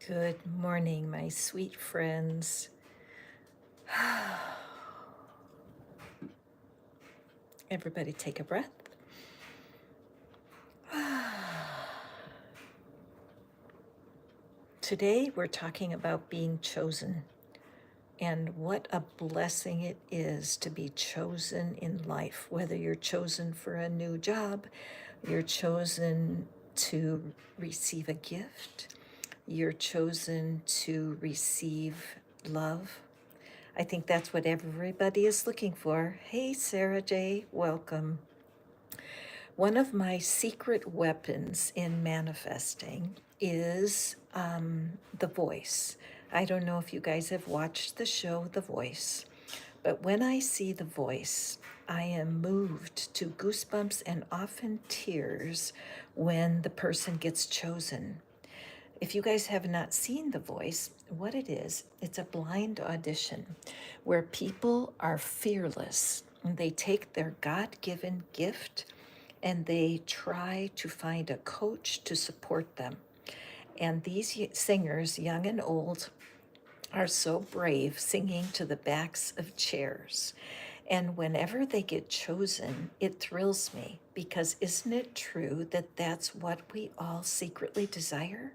Good morning, my sweet friends. Everybody take a breath. Today we're talking about being chosen and what a blessing it is to be chosen in life, whether you're chosen for a new job, you're chosen to receive a gift, you're chosen to receive love. I think that's what everybody is looking for. Hey, Sarah J., welcome. One of my secret weapons in manifesting is the voice. I don't know if you guys have watched the show The Voice, but when I see The Voice, I am moved to goosebumps and often tears when the person gets chosen. If you guys have not seen The Voice, what it is, it's a blind audition where people are fearless. They take their God given gift and they try to find a coach to support them. And these singers, young and old, are so brave singing to the backs of chairs. And whenever they get chosen, it thrills me because isn't it true that that's what we all secretly desire?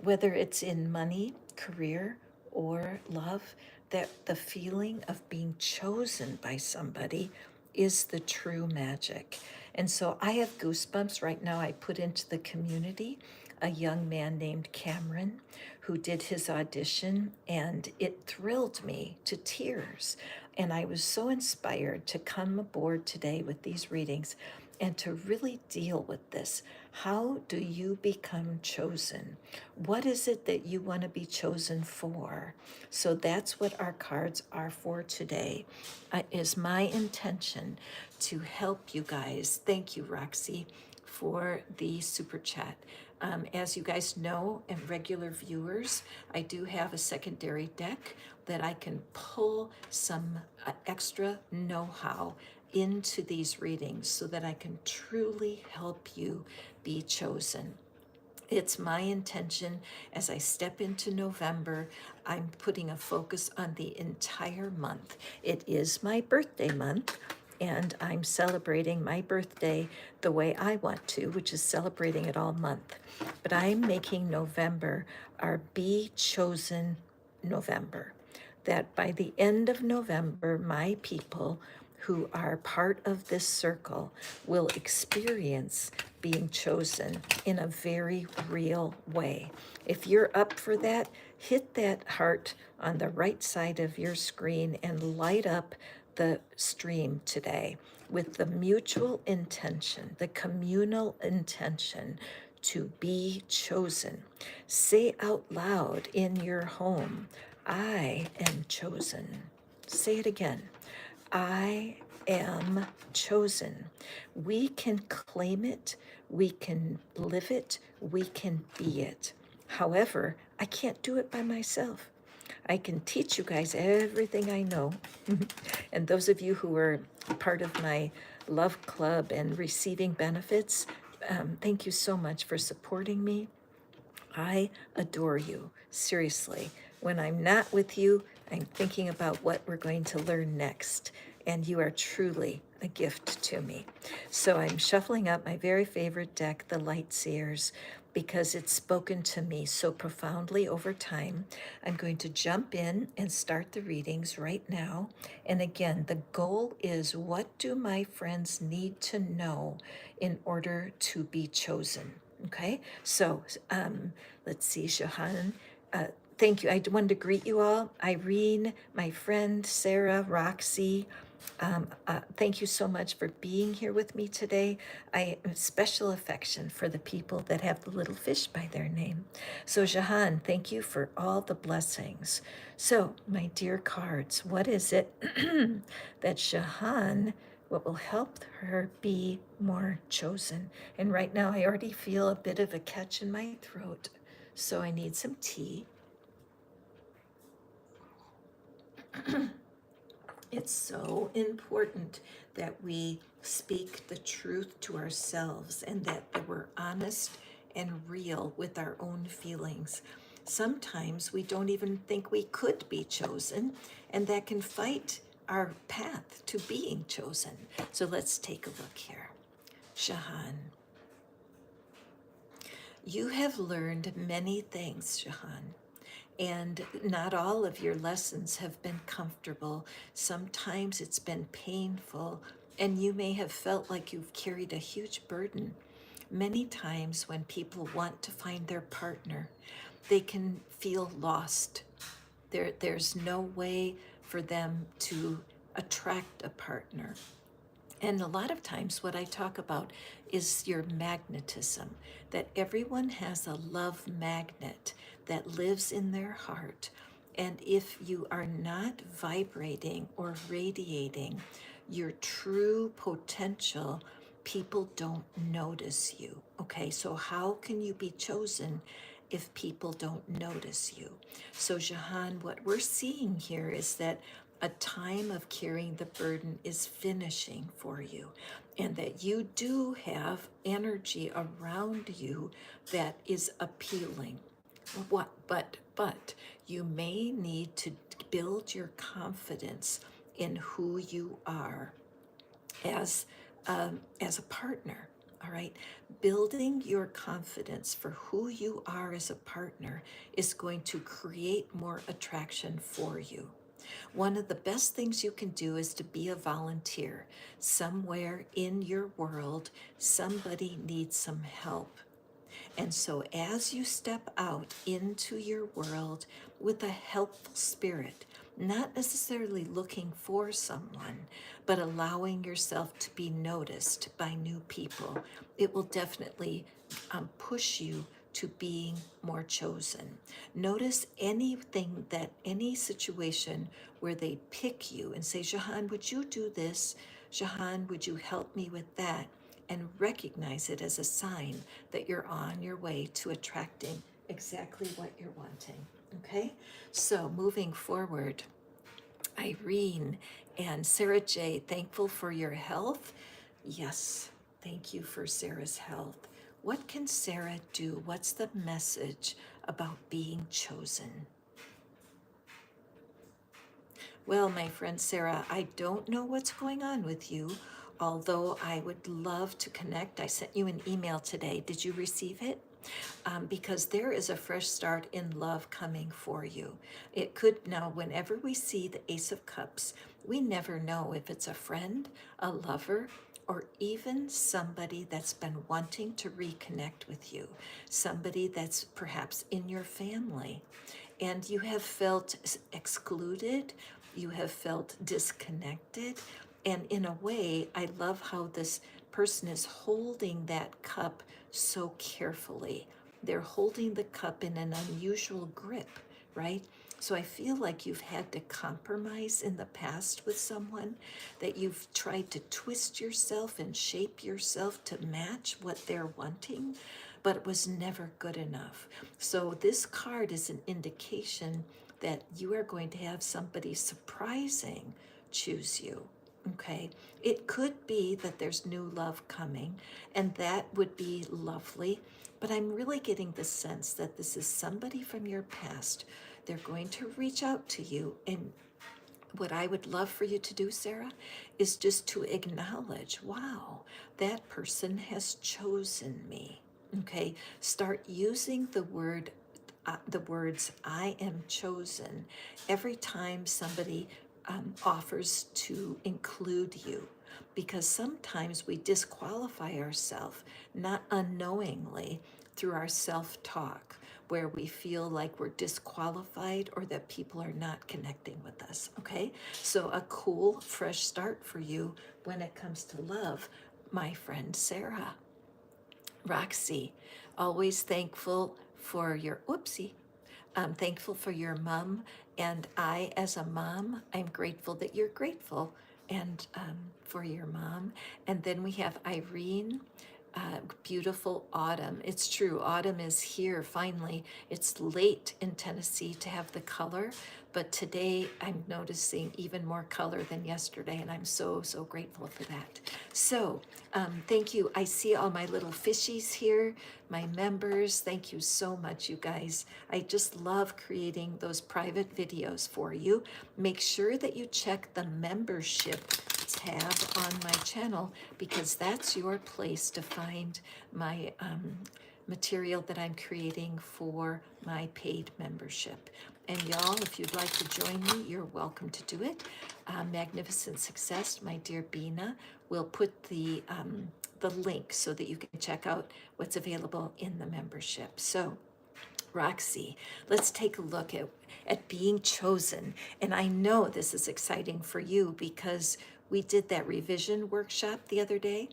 Whether it's in money, career, or love, that the feeling of being chosen by somebody is the true magic. And so I have goosebumps right now. I put into the community a young man named Cameron who did his audition, and it thrilled me to tears. And I was so inspired to come aboard today with these readings and to really deal with this. How do you become chosen? What is it that you want to be chosen for? So that's what our cards are for today. Is my intention to help you guys. Thank you, Roxy, for the super chat. As you guys know, and regular viewers, I do have a secondary deck that I can pull some extra know how into these readings so that I can truly help you be chosen. It's my intention as I step into November, I'm putting a focus on the entire month. It is my birthday month, and I'm celebrating my birthday the way I want to, which is celebrating it all month. But I'm making November our Be Chosen November. That by the end of November, my people who are part of this circle will experience being chosen in a very real way. If you're up for that, hit that heart on the right side of your screen and light up the stream today with the mutual intention, the communal intention to be chosen. Say out loud in your home, I am chosen. Say it again. I am chosen. We can claim it, we can live it, we can be it. However, I can't do it by myself. I can teach you guys everything I know. And those of you who are part of my love club and receiving benefits, thank you so much for supporting me. I adore you, seriously. When I'm not with you, I'm thinking about what we're going to learn next, and you are truly a gift to me. So I'm shuffling up my very favorite deck, the Light Seers, because it's spoken to me so profoundly over time. I'm going to jump in and start the readings right now. And again, the goal is, what do my friends need to know in order to be chosen? Okay, so let's see, Jahan. Uh, thank you. I wanted to greet you all. Irene, my friend, Sarah, Roxy. Thank you so much for being here with me today. I have special affection for the people that have the little fish by their name. So, Jahan, thank you for all the blessings. So, my dear cards, what is it that Jahan, what will help her be more chosen? And right now, I already feel a bit of a catch in my throat, so I need some tea. It's so important that we speak the truth to ourselves and that we're honest and real with our own feelings. Sometimes we don't even think we could be chosen, and that can fight our path to being chosen. So let's take a look here. Jahan, you have learned many things, Jahan, and not all of your lessons have been comfortable. Sometimes it's been painful, and you may have felt like you've carried a huge burden. Many times, when people want to find their partner, they can feel lost. There's no way for them to attract a partner. And a lot of times, what I talk about is your magnetism, that everyone has a love magnet that lives in their heart. And if you are not vibrating or radiating your true potential, people don't notice you. Okay, so how can you be chosen if people don't notice you? So, Jahan, what we're seeing here is that a time of carrying the burden is finishing for you, and that you do have energy around you that is appealing. But you may need to build your confidence in who you are as as a partner. All right, building your confidence for who you are as a partner is going to create more attraction for you. One of the best things you can do is to be a volunteer. Somewhere in your world, somebody needs some help. And so, as you step out into your world with a helpful spirit, not necessarily looking for someone, but allowing yourself to be noticed by new people, it will definitely push you to being more chosen. Notice anything that any situation where they pick you and say, Jahan, would you do this? Jahan, would you help me with that? And recognize it as a sign that you're on your way to attracting exactly what you're wanting. Okay? So moving forward, Irene and Sarah J., thankful for your health. Yes, thank you for Sarah's health. What can Sarah do? What's the message about being chosen? Well, my friend Sarah, I don't know what's going on with you, although I would love to connect. I sent you an email today. Did you receive it? Because there is a fresh start in love coming for you. It could now, whenever we see the Ace of Cups, we never know if it's a friend, a lover, or even somebody that's been wanting to reconnect with you, somebody that's perhaps in your family, and you have felt excluded, you have felt disconnected. And in a way, I love how this person is holding that cup so carefully. They're holding the cup in an unusual grip, right? So I feel like you've had to compromise in the past with someone, that you've tried to twist yourself and shape yourself to match what they're wanting, but it was never good enough. So this card is an indication that you are going to have somebody surprising choose you. Okay, it could be that there's new love coming, and that would be lovely. But I'm really getting the sense that this is somebody from your past. They're going to reach out to you. And what I would love for you to do, Sarah, is just to acknowledge, wow, that person has chosen me. Okay, start using the words "I am chosen" every time somebody offers to include you, because sometimes we disqualify ourselves, not unknowingly, through our self-talk, where we feel like we're disqualified or that people are not connecting with us. Okay, so a cool fresh start for you when it comes to love, my friend Sarah. Roxy, always thankful for your, oopsie, I'm thankful for your mom. And I, as a mom, I'm grateful that you're grateful and for your mom. And then we have Irene. beautiful autumn. It's true, autumn is here finally. It's late in Tennessee to have the color, but today I'm noticing even more color than yesterday, and I'm so, so grateful for that. So, thank you. I see all my little fishies here, my members. Thank you so much, you guys. I just love creating those private videos for you. Make sure that you check the membership tab on my channel, because that's your place to find my material that I'm creating for my paid membership. And y'all, if you'd like to join me, you're welcome to do it. Magnificent Success, my dear Bina, will put the link so that you can check out what's available in the membership. So, Roxy, let's take a look at being chosen. And I know this is exciting for you because we did that revision workshop the other day.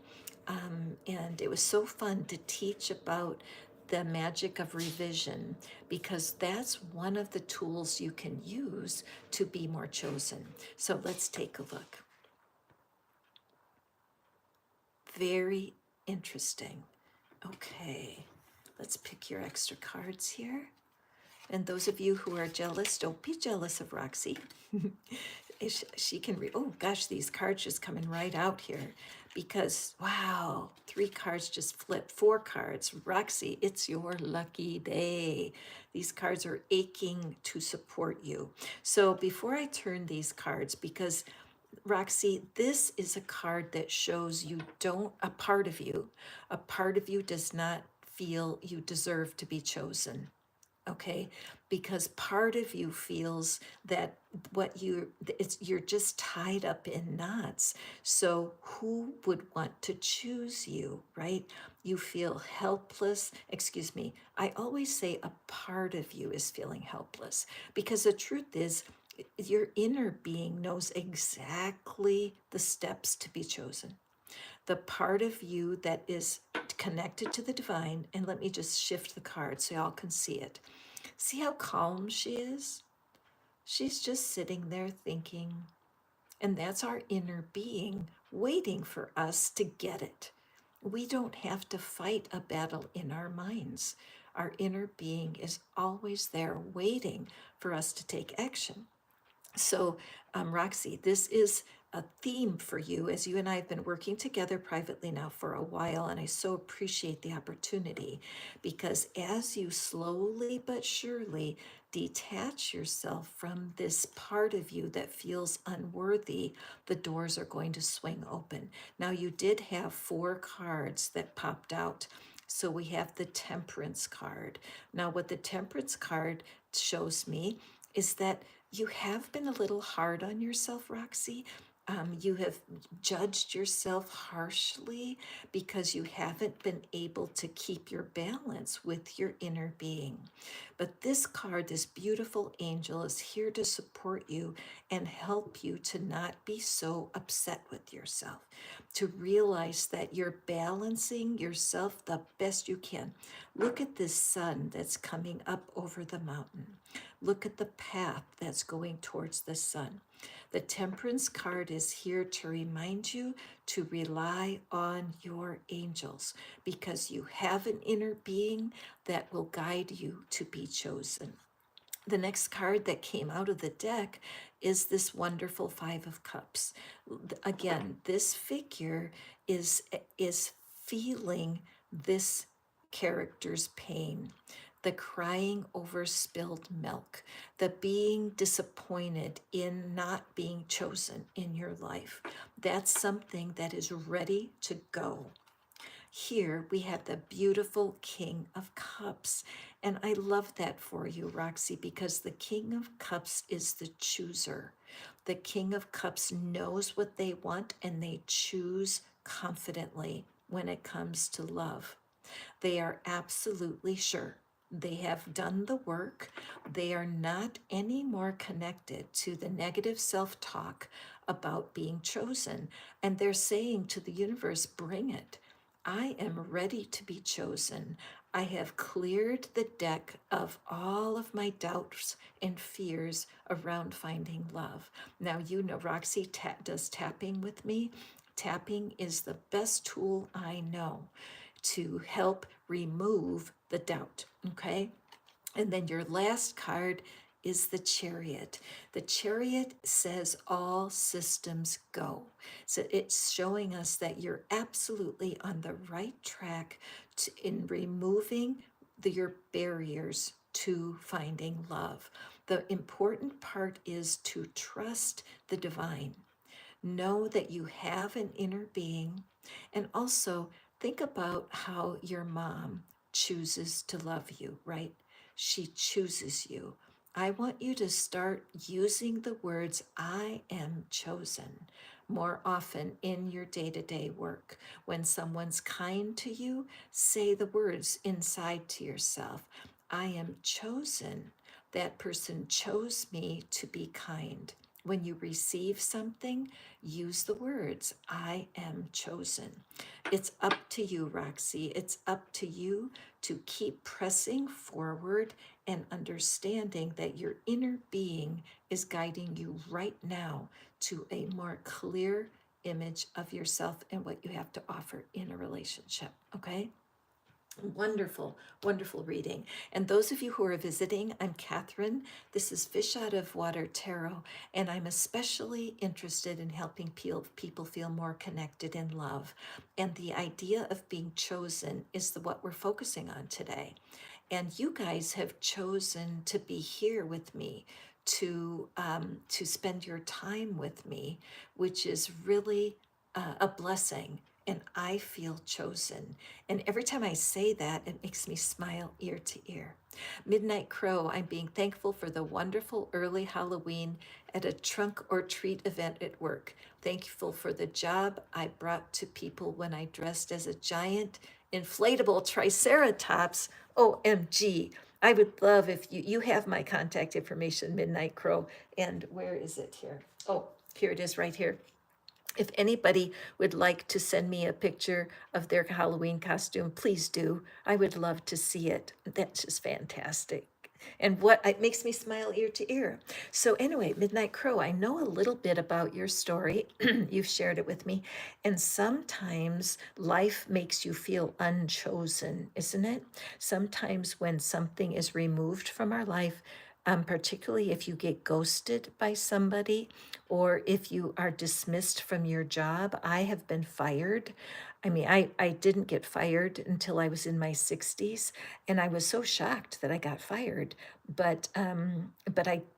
And it was so fun to teach about the magic of revision, because that's one of the tools you can use to be more chosen. So let's take a look. Very interesting. Okay, let's pick your extra cards here. And those of you who are jealous, don't be jealous of Roxy. She can read. Oh gosh, these cards just coming right out here, because wow, 3 cards just flipped, 4 cards. Roxy, it's your lucky day. These cards are aching to support you. So before I turn these cards, because Roxy, this is a card that shows you don't, a part of you does not feel you deserve to be chosen. Okay, because part of you feels that you're just tied up in knots. So who would want to choose you, right? You feel helpless. Excuse me, I always say a part of you is feeling helpless, because the truth is your inner being knows exactly the steps to be chosen. The part of you that is connected to the divine, and let me just shift the card so y'all can see it. See how calm she is? She's just sitting there thinking, and that's our inner being waiting for us to get it. We don't have to fight a battle in our minds. Our inner being is always there waiting for us to take action. So, Roxy, this is a theme for you, as you and I have been working together privately now for a while, and I so appreciate the opportunity, because as you slowly but surely detach yourself from this part of you that feels unworthy, the doors are going to swing open. Now, you did have 4 cards that popped out. So we have the Temperance card. Now, what the Temperance card shows me is that you have been a little hard on yourself, Roxy. You have judged yourself harshly because you haven't been able to keep your balance with your inner being. But this card, this beautiful angel, is here to support you and help you to not be so upset with yourself, to realize that you're balancing yourself the best you can. Look at this sun that's coming up over the mountain. Look at the path that's going towards the sun. The Temperance card is here to remind you to rely on your angels, because you have an inner being that will guide you to be chosen. The next card that came out of the deck is this wonderful 5 of Cups. Again, this figure is feeling this character's pain, the crying over spilled milk, the being disappointed in not being chosen in your life. That's something that is ready to go. Here we have the beautiful King of Cups. And I love that for you, Roxy, because the King of Cups is the chooser. The King of Cups knows what they want, and they choose confidently when it comes to love. They are absolutely sure. They have done the work. They are not any more connected to the negative self-talk about being chosen. And they're saying to the universe, bring it. I am ready to be chosen. I have cleared the deck of all of my doubts and fears around finding love. Now, you know, Roxy does tapping with me. Tapping is the best tool I know to help remove the doubt, okay? And then your last card is the Chariot. The Chariot says all systems go. So it's showing us that you're absolutely on the right track in removing your barriers to finding love. The important part is to trust the divine. Know that you have an inner being, and also think about how your mom chooses to love you, right? She chooses you. I want you to start using the words I am chosen more often in your day-to-day work. When someone's kind to you, say the words inside to yourself. I am chosen. That person chose me to be kind. When you receive something, use the words, I am chosen. It's up to you, Roxy. It's up to you to keep pressing forward and understanding that your inner being is guiding you right now to a more clear image of yourself and what you have to offer in a relationship, okay? Wonderful, wonderful reading. And those of you who are visiting, I'm Catherine. This is Fish Out of Water Tarot, and I'm especially interested in helping people feel more connected in love. And the idea of being chosen is what we're focusing on today. And you guys have chosen to be here with me, to spend your time with me, which is really a blessing. And I feel chosen. And every time I say that, it makes me smile ear to ear. Midnight Crow, I'm being thankful for the wonderful early Halloween at a trunk or treat event at work. Thankful for the job I brought to people when I dressed as a giant inflatable triceratops. OMG. I would love if you have my contact information, Midnight Crow. And where is it here? Oh, here it is right here. If anybody would like to send me a picture of their Halloween costume, please do. I would love to see it. That's just fantastic. And what it makes me smile ear to ear. So anyway, Midnight Crow, I know a little bit about your story. You've shared it with me. And sometimes life makes you feel unchosen, isn't it? Sometimes when something is removed from our life, particularly if you get ghosted by somebody or if you are dismissed from your job. I have been fired. I mean, I didn't get fired until I was in my 60s, and I was so shocked that I got fired. But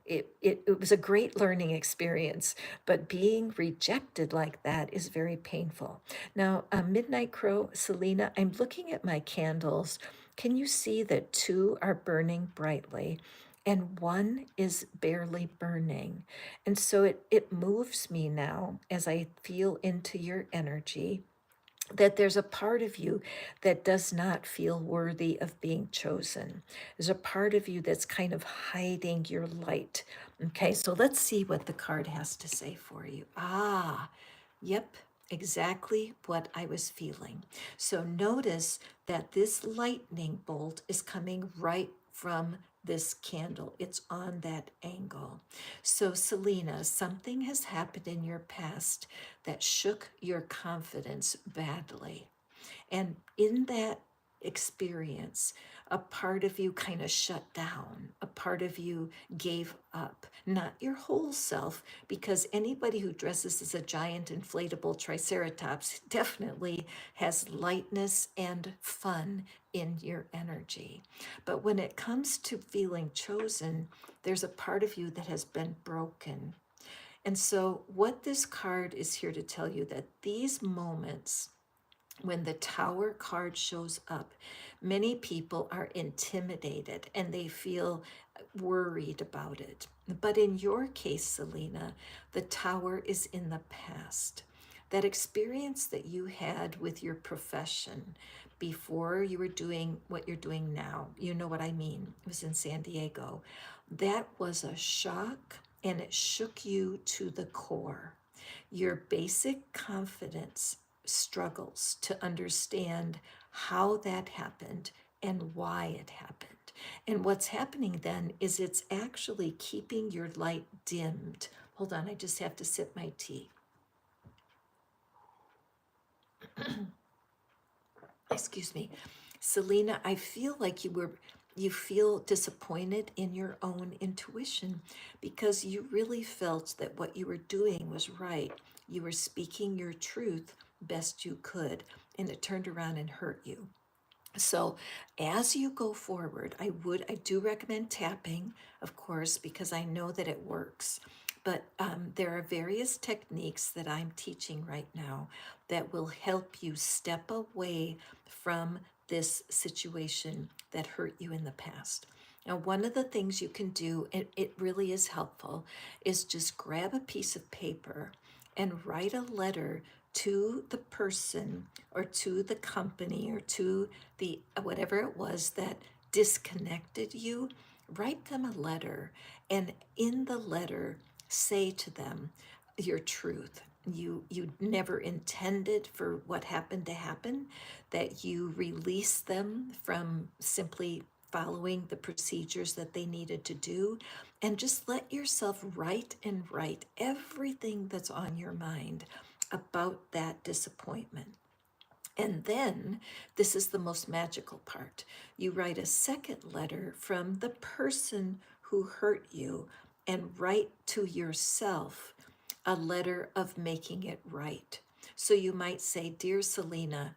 it was a great learning experience. But being rejected like that is very painful. Now, Midnight Crow, Selena, I'm looking at my candles. Can you see that two are burning brightly? And one is barely burning. And so it moves me now as I feel into your energy that there's a part of you that does not feel worthy of being chosen. There's a part of you that's kind of hiding your light. Okay, so let's see what the card has to say for you. Yep, exactly what I was feeling. So notice that this lightning bolt is coming right from this candle. It's on that angle. So Selena, something has happened in your past that shook your confidence badly. And in that experience, a part of you kind of shut down, a part of you gave up, not your whole self, because anybody who dresses as a giant inflatable triceratops definitely has lightness and fun in your energy. But when it comes to feeling chosen, there's a part of you that has been broken. And so, what this card is here to tell you that these moments when the Tower card shows up, many people are intimidated and they feel worried about it. But in your case, Selena, the Tower is in the past. That experience that you had with your profession before you were doing what you're doing now, you know what I mean, it was in San Diego. That was a shock and it shook you to the core. Your basic confidence struggles to understand how that happened and why it happened. And what's happening then is it's actually keeping your light dimmed. Hold on, I just have to sip my tea. excuse me, Selena, I feel like you feel disappointed in your own intuition because you really felt that what you were doing was right. You were speaking your truth best you could, and it turned around and hurt you. So as you go forward, I do recommend tapping, of course, because I know that it works. But there are various techniques that I'm teaching right now that will help you step away from this situation that hurt you in the past. Now, one of the things you can do, and it really is helpful, is just grab a piece of paper and write a letter to the person or to the company or to the whatever it was that disconnected you. Write them a letter, and in the letter say to them your truth. You never intended for what happened to happen, that you release them from simply following the procedures that they needed to do, and just let yourself write and write everything that's on your mind about that disappointment. And then, this is the most magical part. You write a second letter from the person who hurt you and write to yourself a letter of making it right. So you might say, Dear Selena,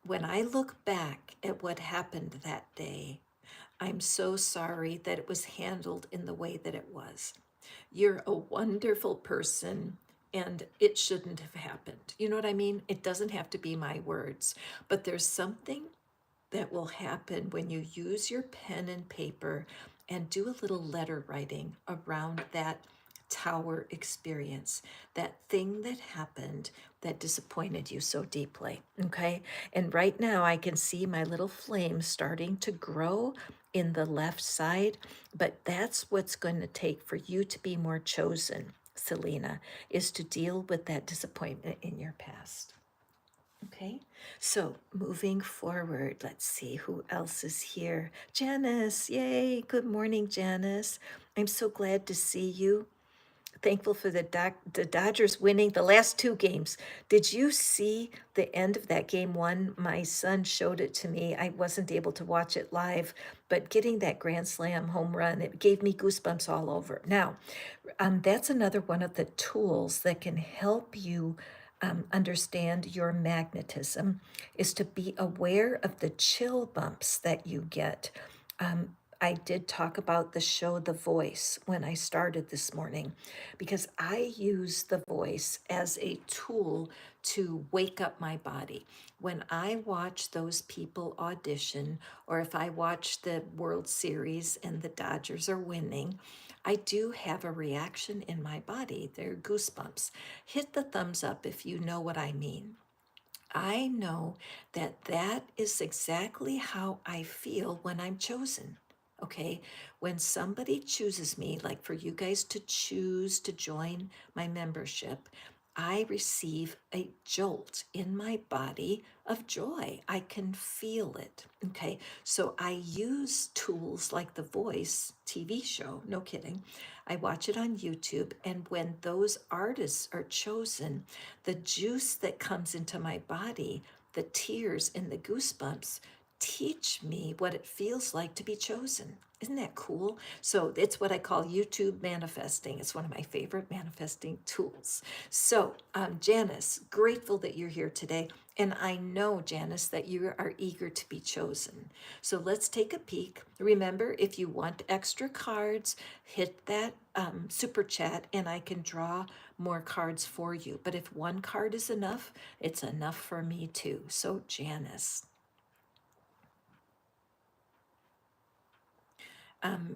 when I look back at what happened that day, I'm so sorry that it was handled in the way that it was. You're a wonderful person and it shouldn't have happened. You know what I mean? It doesn't have to be my words, but there's something that will happen when you use your pen and paper and do a little letter writing around that tower experience, that thing that happened that disappointed you so deeply. Okay. And right now I can see my little flame starting to grow in the left side, but that's what's going to take for you to be more chosen, Selena, is to deal with that disappointment in your past. Okay, so moving forward, let's see who else is here. Janice, yay, good morning, Janice. I'm so glad to see you. Thankful for the Dodgers winning the last two games. Did you see the end of that game one? My son showed it to me. I wasn't able to watch it live, but getting that grand slam home run, it gave me goosebumps all over. Now, that's another one of the tools that can help you understand your magnetism, is to be aware of the chill bumps that you get. I did talk about the show The Voice when I started this morning, because I use the voice as a tool to wake up my body. When I watch those people audition, or if I watch the World Series and the Dodgers are winning, I do have a reaction in my body. They're goosebumps. Hit the thumbs up if you know what I mean. I know that that is exactly how I feel when I'm chosen. Okay, when somebody chooses me, like for you guys to choose to join my membership, I receive a jolt in my body of joy. I can feel it. Okay, so I use tools like the Voice TV show, no kidding. I watch it on YouTube, and when those artists are chosen, the juice that comes into my body, the tears and the goosebumps, teach me what it feels like to be chosen. Isn't that cool? So it's what I call YouTube manifesting. It's one of my favorite manifesting tools. So, Janice, grateful that you're here today. And I know, Janice, that you are eager to be chosen. So let's take a peek. Remember, if you want extra cards, hit that super chat and I can draw more cards for you. But if one card is enough, it's enough for me too. So, Janice.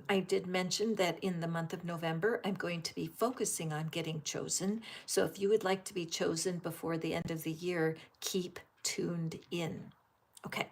I did mention that in the month of November, I'm going to be focusing on getting chosen. So if you would like to be chosen before the end of the year, keep tuned in. Okay,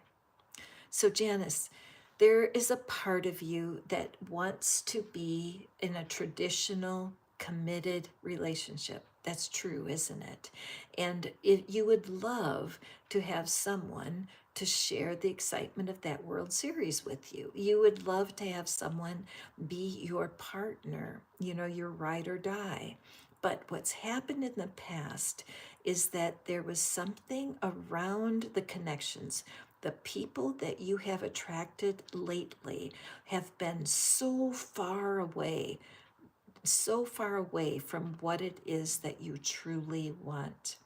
so Janice, there is a part of you that wants to be in a traditional, committed relationship. That's true, isn't it? And you would love to have someone to share the excitement of that World Series with you. You would love to have someone be your partner, your ride or die. But what's happened in the past is that there was something around the connections. The people that you have attracted lately have been so far away from what it is that you truly want.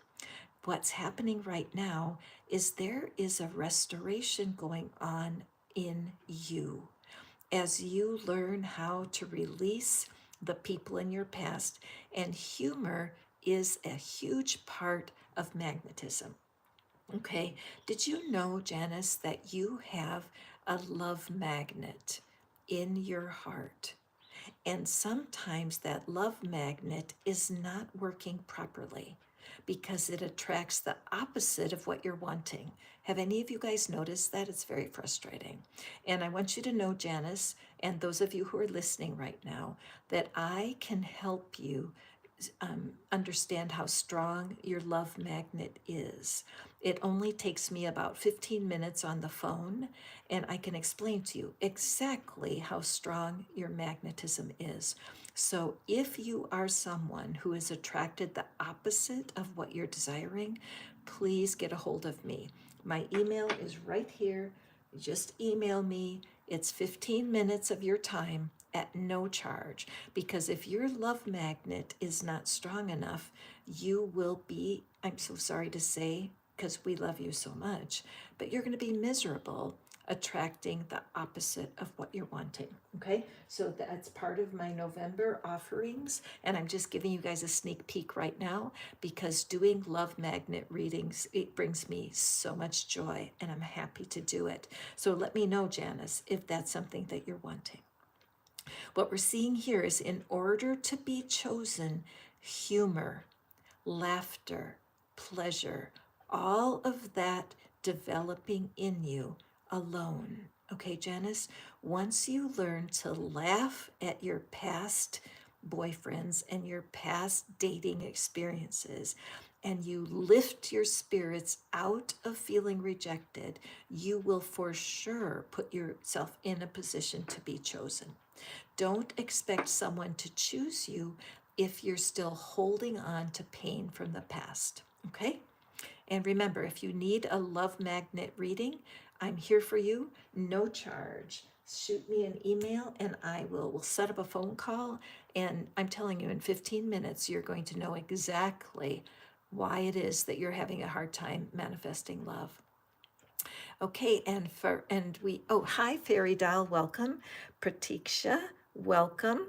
What's happening right now is there is a restoration going on in you as you learn how to release the people in your past. And humor is a huge part of magnetism. Okay, did you know, Janice, that you have a love magnet in your heart? And sometimes that love magnet is not working properly because it attracts the opposite of what you're wanting. Have any of you guys noticed that? It's very frustrating. And I want you to know, Janice, and those of you who are listening right now, that I can help you understand how strong your love magnet is. It only takes me about 15 minutes on the phone, and I can explain to you exactly how strong your magnetism is. So if you are someone who is attracted the opposite of what you're desiring, please get a hold of me. My email is right here. Just email me. It's 15 minutes of your time at no charge, because if your love magnet is not strong enough, you will be, I'm so sorry to say, because we love you so much, but you're going to be miserable attracting the opposite of what you're wanting. Okay, so that's part of my November offerings, and I'm just giving you guys a sneak peek right now because doing love magnet readings, it brings me so much joy, and I'm happy to do it. So let me know, Janice, if that's something that you're wanting. What we're seeing here is, in order to be chosen, humor, laughter, pleasure, all of that developing in you alone. Okay, Janice, once you learn to laugh at your past boyfriends and your past dating experiences, and you lift your spirits out of feeling rejected, you will for sure put yourself in a position to be chosen. Don't expect someone to choose you if you're still holding on to pain from the past, okay? And remember, if you need a love magnet reading, I'm here for you, no charge. Shoot me an email and we'll set up a phone call. And I'm telling you, in 15 minutes, you're going to know exactly why it is that you're having a hard time manifesting love. Okay, hi, Fairy Doll, welcome. Pratiksha, welcome.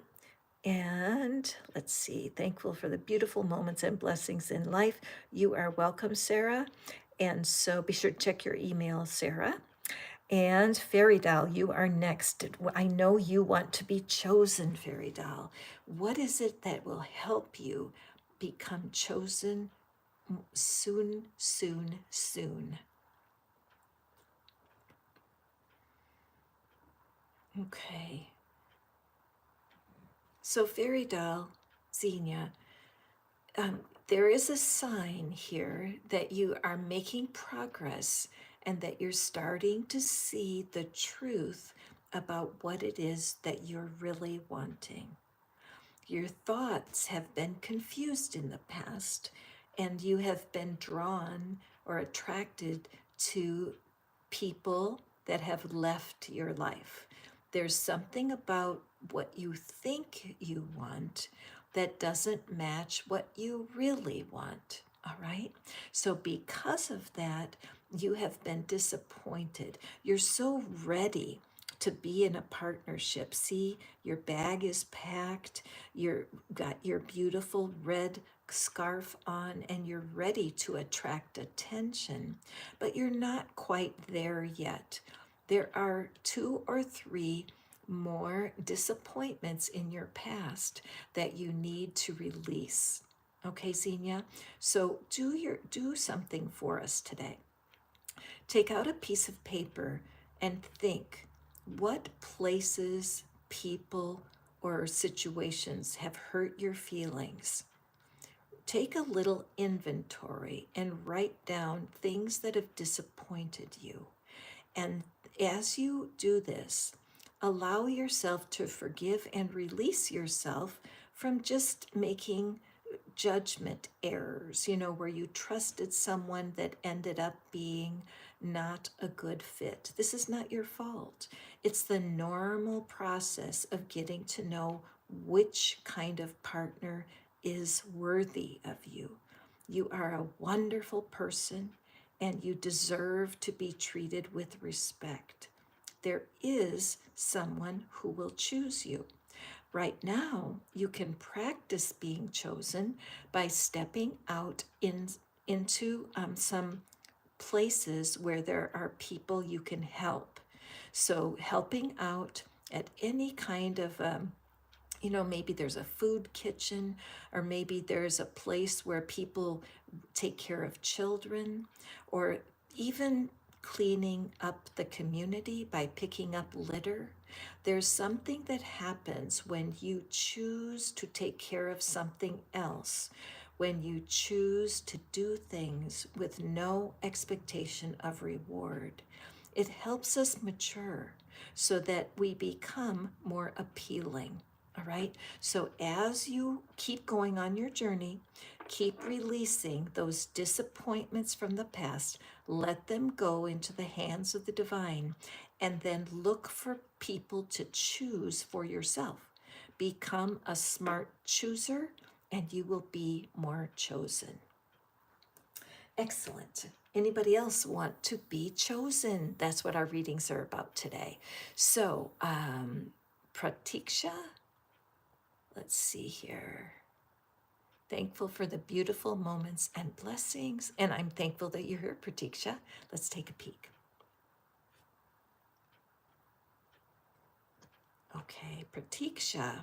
And let's see, thankful for the beautiful moments and blessings in life. You are welcome, Sarah. And so be sure to check your email, Sarah. And Fairy Doll, you are next. I know you want to be chosen, Fairy Doll. What is it that will help you become chosen soon, soon, soon? Okay. So Fairy Doll, Xenia, there is a sign here that you are making progress and that you're starting to see the truth about what it is that you're really wanting. Your thoughts have been confused in the past, and you have been drawn or attracted to people that have left your life. There's something about what you think you want that doesn't match what you really want. All right. So, because of that, you have been disappointed. You're so ready to be in a partnership. See, your bag is packed, you've got your beautiful red scarf on, and you're ready to attract attention, but you're not quite there yet. There are 2 or 3 more disappointments in your past that you need to release. Okay, Xenia? So do something for us today. Take out a piece of paper and think, what places, people, or situations have hurt your feelings? Take a little inventory and write down things that have disappointed you. And as you do this, allow yourself to forgive and release yourself from just making judgment errors, where you trusted someone that ended up being not a good fit. This is not your fault. It's the normal process of getting to know which kind of partner is worthy of you. You are a wonderful person and you deserve to be treated with respect. There is someone who will choose you. Right now, you can practice being chosen by stepping out into some places where there are people you can help. So, helping out at any kind of maybe there's a food kitchen, or maybe there's a place where people take care of children, or even cleaning up the community by picking up litter. There's something that happens when you choose to take care of something else, when you choose to do things with no expectation of reward. It helps us mature so that we become more appealing. All right. So as you keep going on your journey, keep releasing those disappointments from the past. Let them go into the hands of the divine, and then look for people to choose for yourself. Become a smart chooser, and you will be more chosen. Excellent. Anybody else want to be chosen? That's what our readings are about today. So, Pratiksha, let's see here. Thankful for the beautiful moments and blessings. And I'm thankful that you're here, Pratiksha. Let's take a peek. Okay, Pratiksha.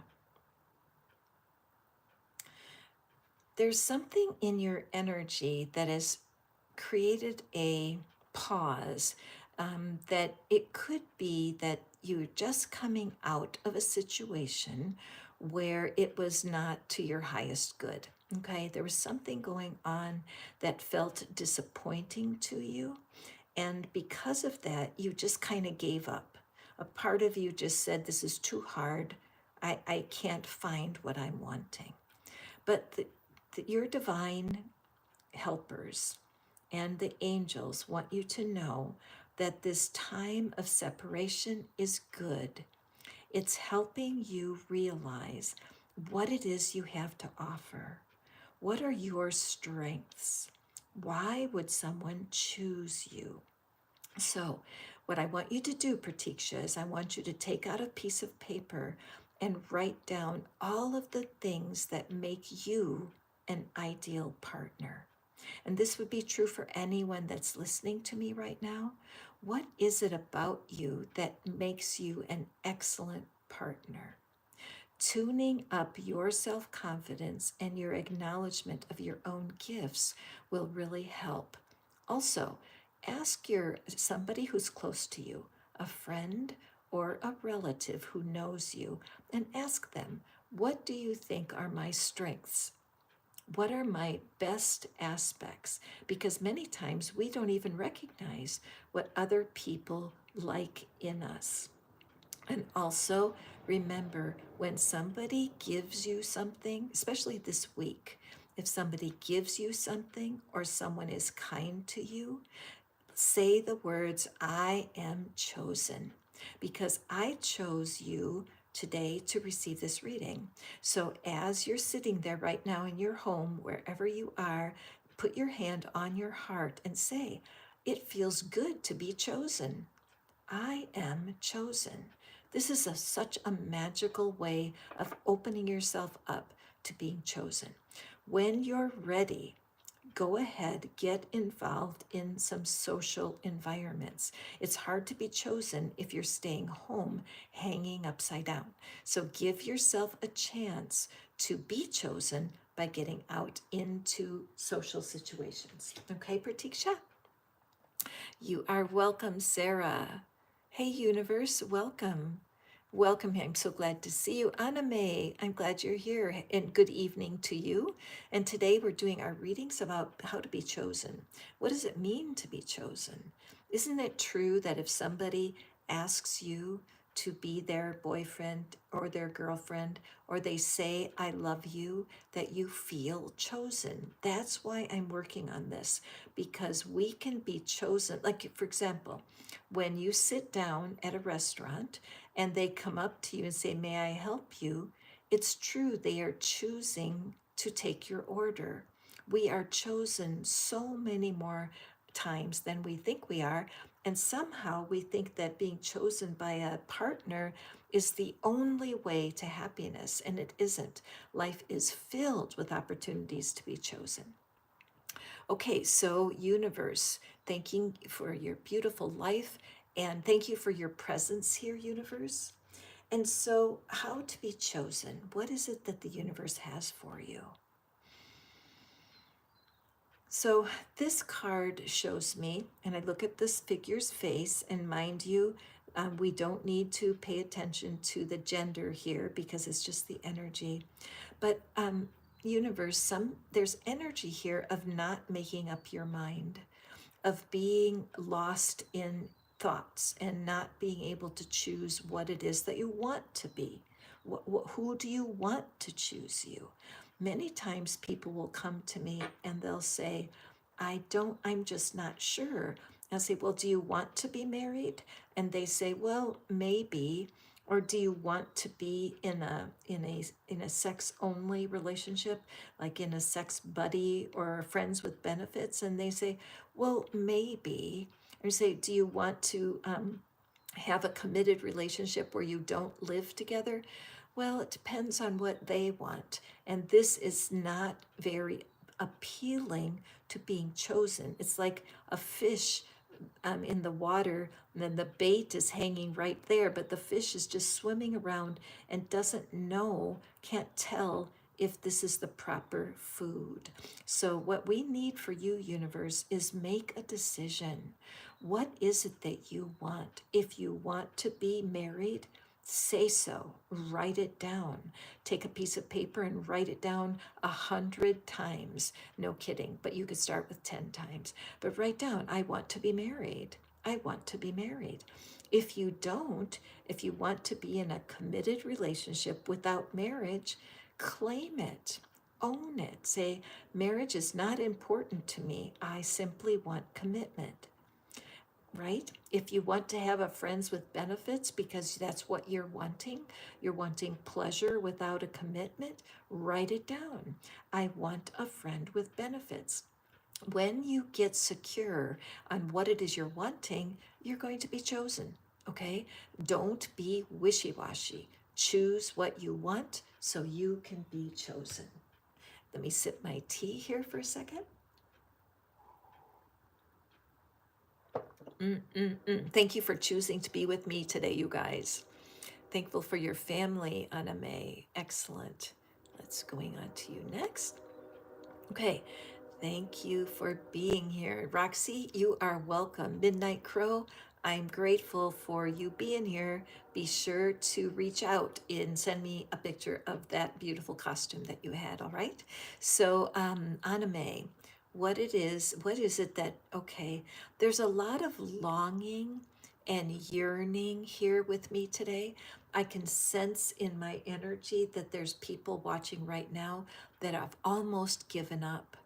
There's something in your energy that has created a pause, that it could be that you're just coming out of a situation where it was not to your highest good. Okay, there was something going on that felt disappointing to you. And because of that, you just kind of gave up. A part of you just said, this is too hard. I can't find what I'm wanting. But your divine helpers and the angels want you to know that this time of separation is good. It's helping you realize what it is you have to offer. What are your strengths? Why would someone choose you? So, what I want you to do, Pratiksha, is I want you to take out a piece of paper and write down all of the things that make you an ideal partner. And this would be true for anyone that's listening to me right now. What is it about you that makes you an excellent partner? Tuning up your self-confidence and your acknowledgement of your own gifts will really help. Also, ask somebody who's close to you, a friend or a relative who knows you, and ask them, what do you think are my strengths? What are my best aspects? Because many times we don't even recognize what other people like in us. And also remember, when somebody gives you something, especially this week, if somebody gives you something or someone is kind to you, say the words, I am chosen, because I chose you today to receive this reading. So as you're sitting there right now in your home, wherever you are, put your hand on your heart and say, it feels good to be chosen. I am chosen. This is such a magical way of opening yourself up to being chosen. When you're ready, go ahead, get involved in some social environments. It's hard to be chosen if you're staying home hanging upside down. So give yourself a chance to be chosen by getting out into social situations. Okay, Pratiksha? You are welcome, Sarah. Hey, universe, welcome. Welcome. I'm so glad to see you. Anna May, I'm glad you're here, and good evening to you. And today we're doing our readings about how to be chosen. What does it mean to be chosen? Isn't it true that if somebody asks you to be their boyfriend or their girlfriend, or they say, I love you, that you feel chosen. That's why I'm working on this, because we can be chosen. Like, for example, when you sit down at a restaurant and they come up to you and say, may I help you? It's true, they are choosing to take your order. We are chosen so many more times than we think we are. And somehow we think that being chosen by a partner is the only way to happiness, and it isn't. Life is filled with opportunities to be chosen. Okay, so universe, thank you for your beautiful life, and thank you for your presence here, universe. And so, how to be chosen? What is it that the universe has for you? So this card shows me, and I look at this figure's face, and mind you, we don't need to pay attention to the gender here because it's just the energy. But universe, there's energy here of not making up your mind, of being lost in thoughts and not being able to choose what it is that you want to be. Who do you want to choose you? Many times people will come to me and they'll say, I'm just not sure. I'll say, well, do you want to be married? And they say, well, maybe. Or do you want to be in a sex only relationship, like in a sex buddy or friends with benefits? And they say, well, maybe. Or say, do you want to have a committed relationship where you don't live together? Well, it depends on what they want. And this is not very appealing to being chosen. It's like a fish in the water, and then the bait is hanging right there, but the fish is just swimming around and doesn't know, can't tell if this is the proper food. So, what we need for you, universe, is make a decision. What is it that you want? If you want to be married, say so. Write it down. Take a piece of paper and write it down 100 times. No kidding, but you could start with 10 times. But write down, I want to be married. I want to be married. If you don't, if you want to be in a committed relationship without marriage, claim it. Own it. Say, marriage is not important to me. I simply want commitment. Right? If you want to have a friends with benefits because that's what you're wanting pleasure without a commitment, write it down. I want a friend with benefits. When you get secure on what it is you're wanting, you're going to be chosen. Okay? Don't be wishy washy. Choose what you want so you can be chosen. Let me sip my tea here for a second. Thank you for choosing to be with me today, you guys. Thankful for your family, Anna May. Excellent. Let's going on to you next. Okay. Thank you for being here. Roxy, you are welcome. Midnight Crow, I'm grateful for you being here. Be sure to reach out and send me a picture of that beautiful costume that you had, all right? So, Anna May, what is it that, okay, there's a lot of longing and yearning here with me today. I can sense in my energy that there's people watching right now that have almost given up,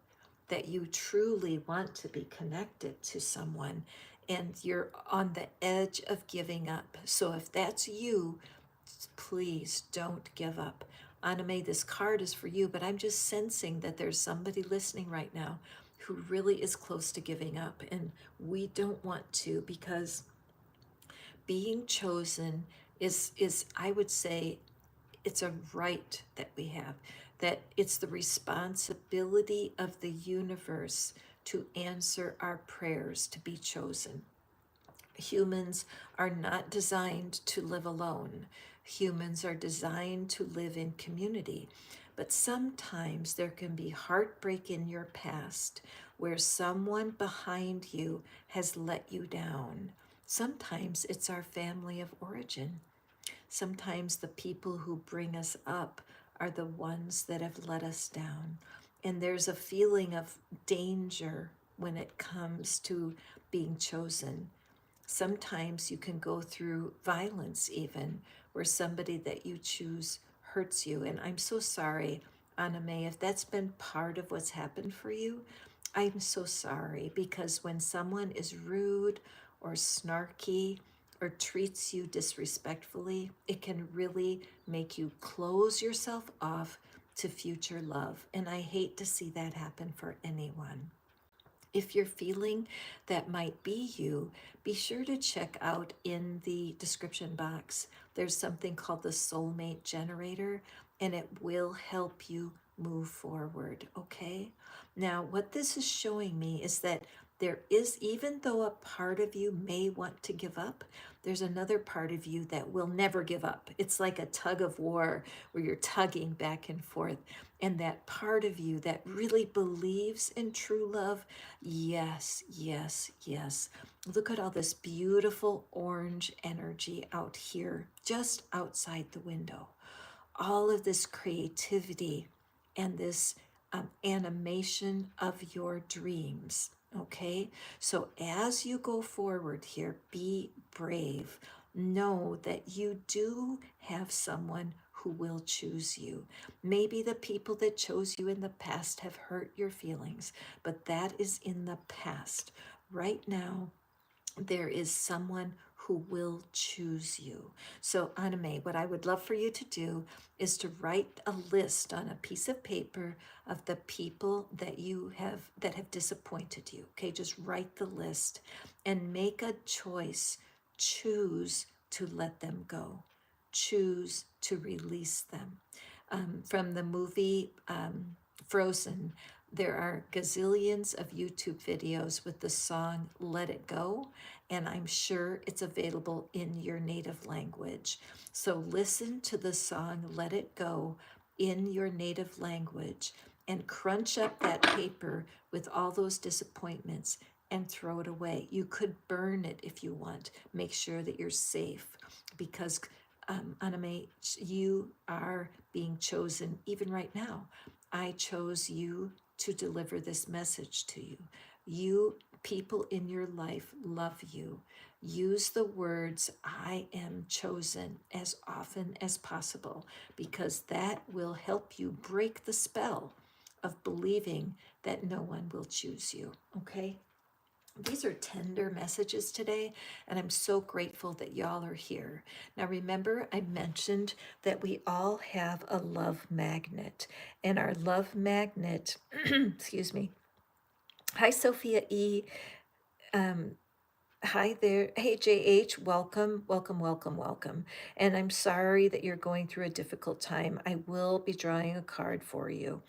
that you truly want to be connected to someone and you're on the edge of giving up. So if that's you, please don't give up. Anime, this card is for you, but I'm just sensing that there's somebody listening right now who really is close to giving up. And we don't want to, because being chosen is I would say, it's a right that we have, that it's the responsibility of the universe to answer our prayers to be chosen. Humans are not designed to live alone. Humans are designed to live in community. But sometimes there can be heartbreak in your past where someone behind you has let you down. Sometimes it's our family of origin. Sometimes the people who bring us up are the ones that have let us down. And there's a feeling of danger when it comes to being chosen. Sometimes you can go through violence, even where somebody that you choose hurts you. And I'm so sorry, Aname, if that's been part of what's happened for you. I'm so sorry, because when someone is rude or snarky or treats you disrespectfully, it can really make you close yourself off to future love. And I hate to see that happen for anyone. If you're feeling that might be you, be sure to check out in the description box. There's something called the soulmate generator, and it will help you move forward, okay? Now, what this is showing me is that there is, even though a part of you may want to give up, there's another part of you that will never give up. It's like a tug of war where you're tugging back and forth. And that part of you that really believes in true love, yes, yes, yes. Look at all this beautiful orange energy out here, just outside the window. All of this creativity and this animation of your dreams. Okay, so as you go forward here, be brave. Know that you do have someone who will choose you. Maybe the people that chose you in the past have hurt your feelings, but that is in the past. Right now, there is someone who will choose you. So, Anime, what I would love for you to do is to write a list on a piece of paper of the people that have disappointed you. Okay, just write the list and make a choice. Choose to let them go. Choose to release them. From the movie Frozen, there are gazillions of YouTube videos with the song Let It Go, and I'm sure it's available in your native language. So listen to the song Let It Go in your native language and crunch up that paper with all those disappointments and throw it away. You could burn it if you want. Make sure that you're safe, because Anime, you are being chosen even right now. I chose you to deliver this message to you. You, people in your life love you. Use the words, I am chosen, as often as possible, because that will help you break the spell of believing that no one will choose you. Okay? These are tender messages today, and I'm so grateful that y'all are here. Now, remember, I mentioned that we all have a love magnet, and our love magnet, excuse me. Hi, Sophia E. Hi there. Hey, JH, welcome, welcome, welcome, welcome. And I'm sorry that you're going through a difficult time. I will be drawing a card for you.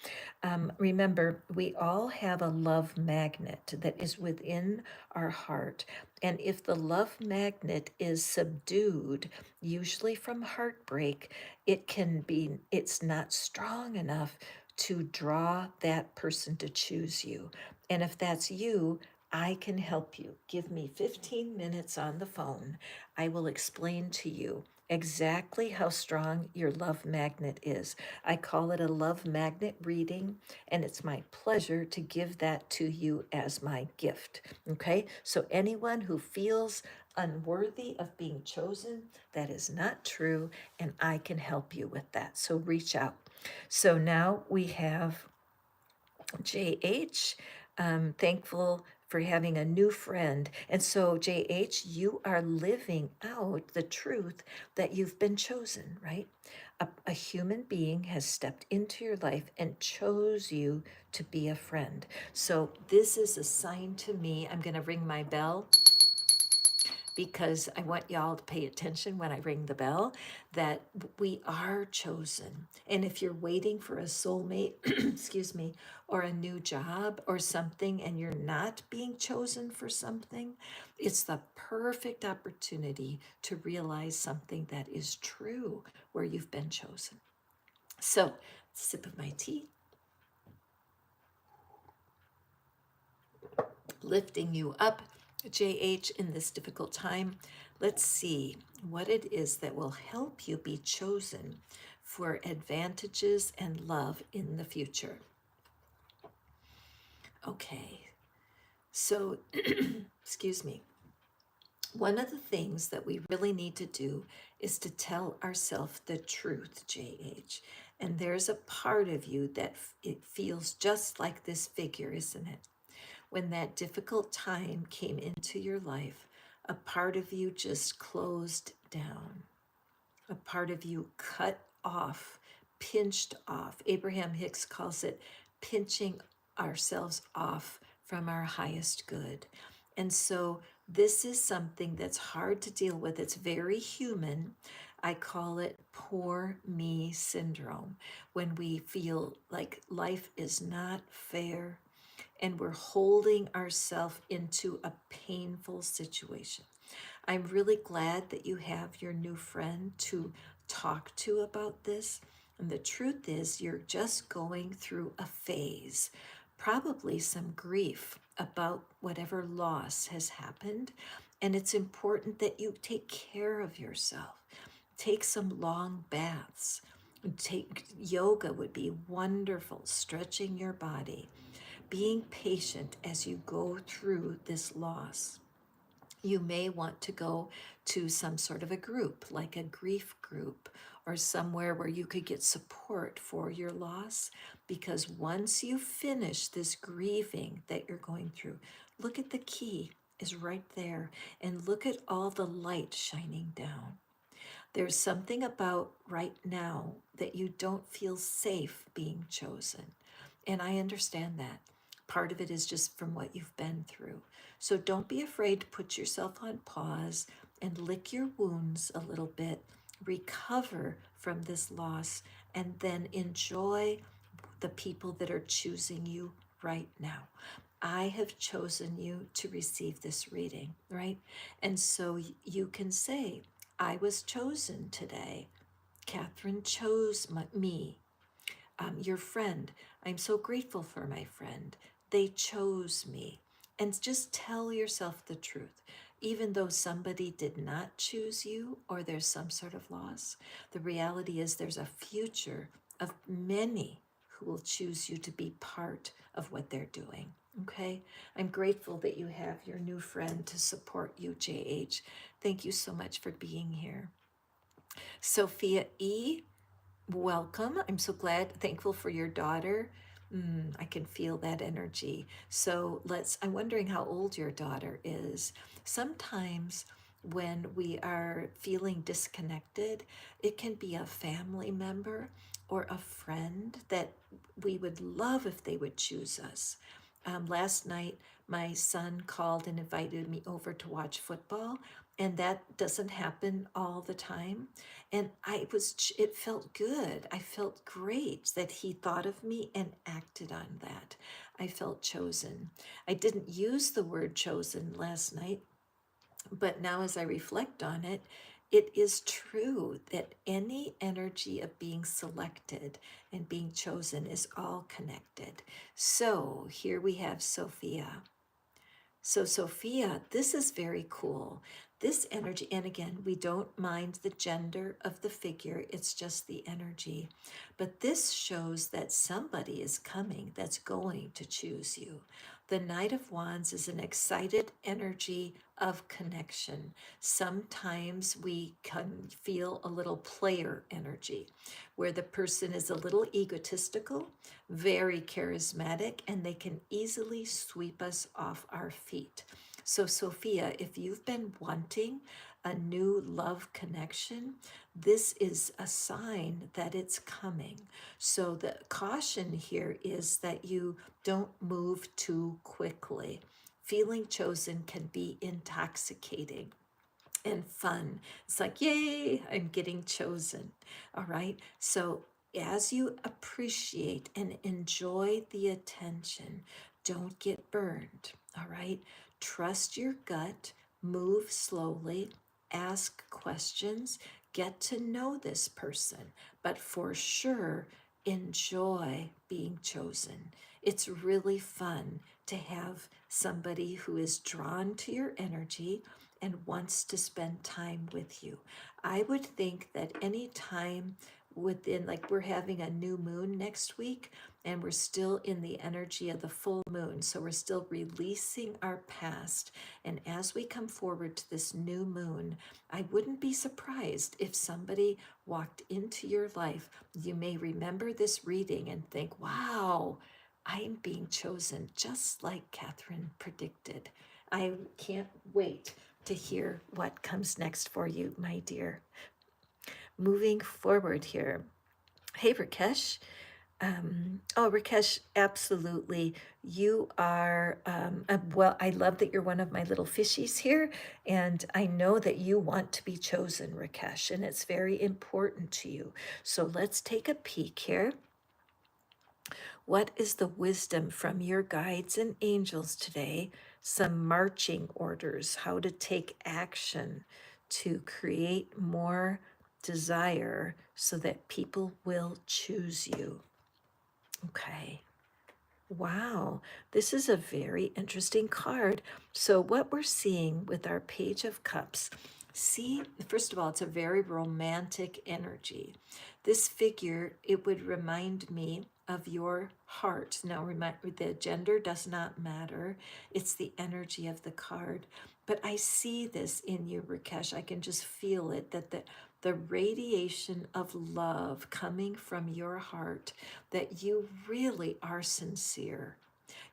Remember, we all have a love magnet that is within our heart. And if the love magnet is subdued, usually from heartbreak, it's not strong enough to draw that person to choose you. And if that's you, I can help you. Give me 15 minutes on the phone. I will explain to you exactly how strong your love magnet is. I call it a love magnet reading, and it's my pleasure to give that to you as my gift. Okay? So, anyone who feels unworthy of being chosen, that is not true, and I can help you with that. So, reach out. So, now we have JH, thankful for having a new friend. And so, JH, you are living out the truth that you've been chosen, right? A human being has stepped into your life and chose you to be a friend. So, this is a sign to me. I'm going to ring my bell because I want y'all to pay attention when I ring the bell, that we are chosen. And if you're waiting for a soulmate, excuse me, or a new job or something, and you're not being chosen for something, it's the perfect opportunity to realize something that is true where you've been chosen. So, sip of my tea, lifting you up, JH, in this difficult time. Let's see what it is that will help you be chosen for advantages and love in the future. Okay, so, excuse me. One of the things that we really need to do is to tell ourselves the truth, JH. And there's a part of you that it feels just like this figure, isn't it? When that difficult time came into your life, a part of you just closed down. A part of you cut off, pinched off. Abraham Hicks calls it pinching ourselves off from our highest good. And so this is something that's hard to deal with. It's very human. I call it poor me syndrome, when we feel like life is not fair and we're holding ourselves into a painful situation. I'm really glad that you have your new friend to talk to about this. And the truth is, you're just going through a phase, probably some grief about whatever loss has happened. And it's important that you take care of yourself. Take some long baths. Take yoga would be wonderful, stretching your body, being patient as you go through this loss. You may want to go to some sort of a group, like a grief group, or somewhere where you could get support for your loss. Because once you finish this grieving that you're going through, look at the key is right there, and look at all the light shining down. There's something about right now that you don't feel safe being chosen. And I understand that. Part of it is just from what you've been through. So don't be afraid to put yourself on pause and lick your wounds a little bit, recover from this loss, and then enjoy the people that are choosing you right now. I have chosen you to receive this reading, right? And so you can say, I was chosen today. Catherine chose me. Your friend, I'm so grateful for my friend. They chose me. And just tell yourself the truth. Even though somebody did not choose you or there's some sort of loss, the reality is there's a future of many who will choose you to be part of what they're doing. Okay? I'm grateful that you have your new friend to support you, JH. Thank you so much for being here. Sophia E., welcome. I'm so thankful for your daughter. I can feel that energy. So I'm wondering how old your daughter is. Sometimes when we are feeling disconnected, it can be a family member or a friend that we would love if they would choose us. Last night, my son called and invited me over to watch football, and that doesn't happen all the time. And it felt good. I felt great that he thought of me and acted on that. I felt chosen. I didn't use the word chosen last night, but now as I reflect on it, it is true that any energy of being selected and being chosen is all connected. So here we have Sophia. So Sophia, this is very cool. This energy, and again, we don't mind the gender of the figure, it's just the energy. But this shows that somebody is coming that's going to choose you. The Knight of Wands is an excited energy of connection. Sometimes we can feel a little player energy, where the person is a little egotistical, very charismatic, and they can easily sweep us off our feet. So, Sophia, if you've been wanting a new love connection, this is a sign that it's coming. So, the caution here is that you don't move too quickly. Feeling chosen can be intoxicating and fun. It's like, yay, I'm getting chosen. All right. So as you appreciate and enjoy the attention, don't get burned. All right. Trust your gut, move slowly, ask questions, get to know this person, but for sure, enjoy being chosen. It's really fun to have somebody who is drawn to your energy and wants to spend time with you. I would think that any time within, like we're having a new moon next week, and we're still in the energy of the full moon. So we're still releasing our past. And as we come forward to this new moon, I wouldn't be surprised if somebody walked into your life. You may remember this reading and think, wow, I'm being chosen just like Catherine predicted. I can't wait to hear what comes next for you, my dear. Moving forward here. Hey, Rakesh. Oh, Rakesh, absolutely. You are, well, I love that you're one of my little fishies here. And I know that you want to be chosen, Rakesh, and it's very important to you. So let's take a peek here. What is the wisdom from your guides and angels today? Some marching orders, how to take action to create more desire so that people will choose you. Okay. Wow, this is a very interesting card. So, what we're seeing with our Page of Cups, see, first of all, it's a very romantic energy. This figure, it would remind me of your heart. Now, the gender does not matter, it's the energy of the card. But I see this in you, Rakesh. I can just feel it, that the radiation of love coming from your heart, that you really are sincere.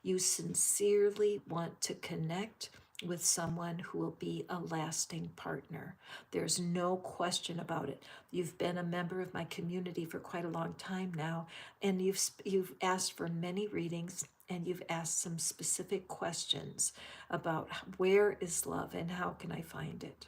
You sincerely want to connect with someone who will be a lasting partner. There's no question about it. You've been a member of my community for quite a long time now, and you've asked for many readings, and you've asked some specific questions about where is love and how can I find it.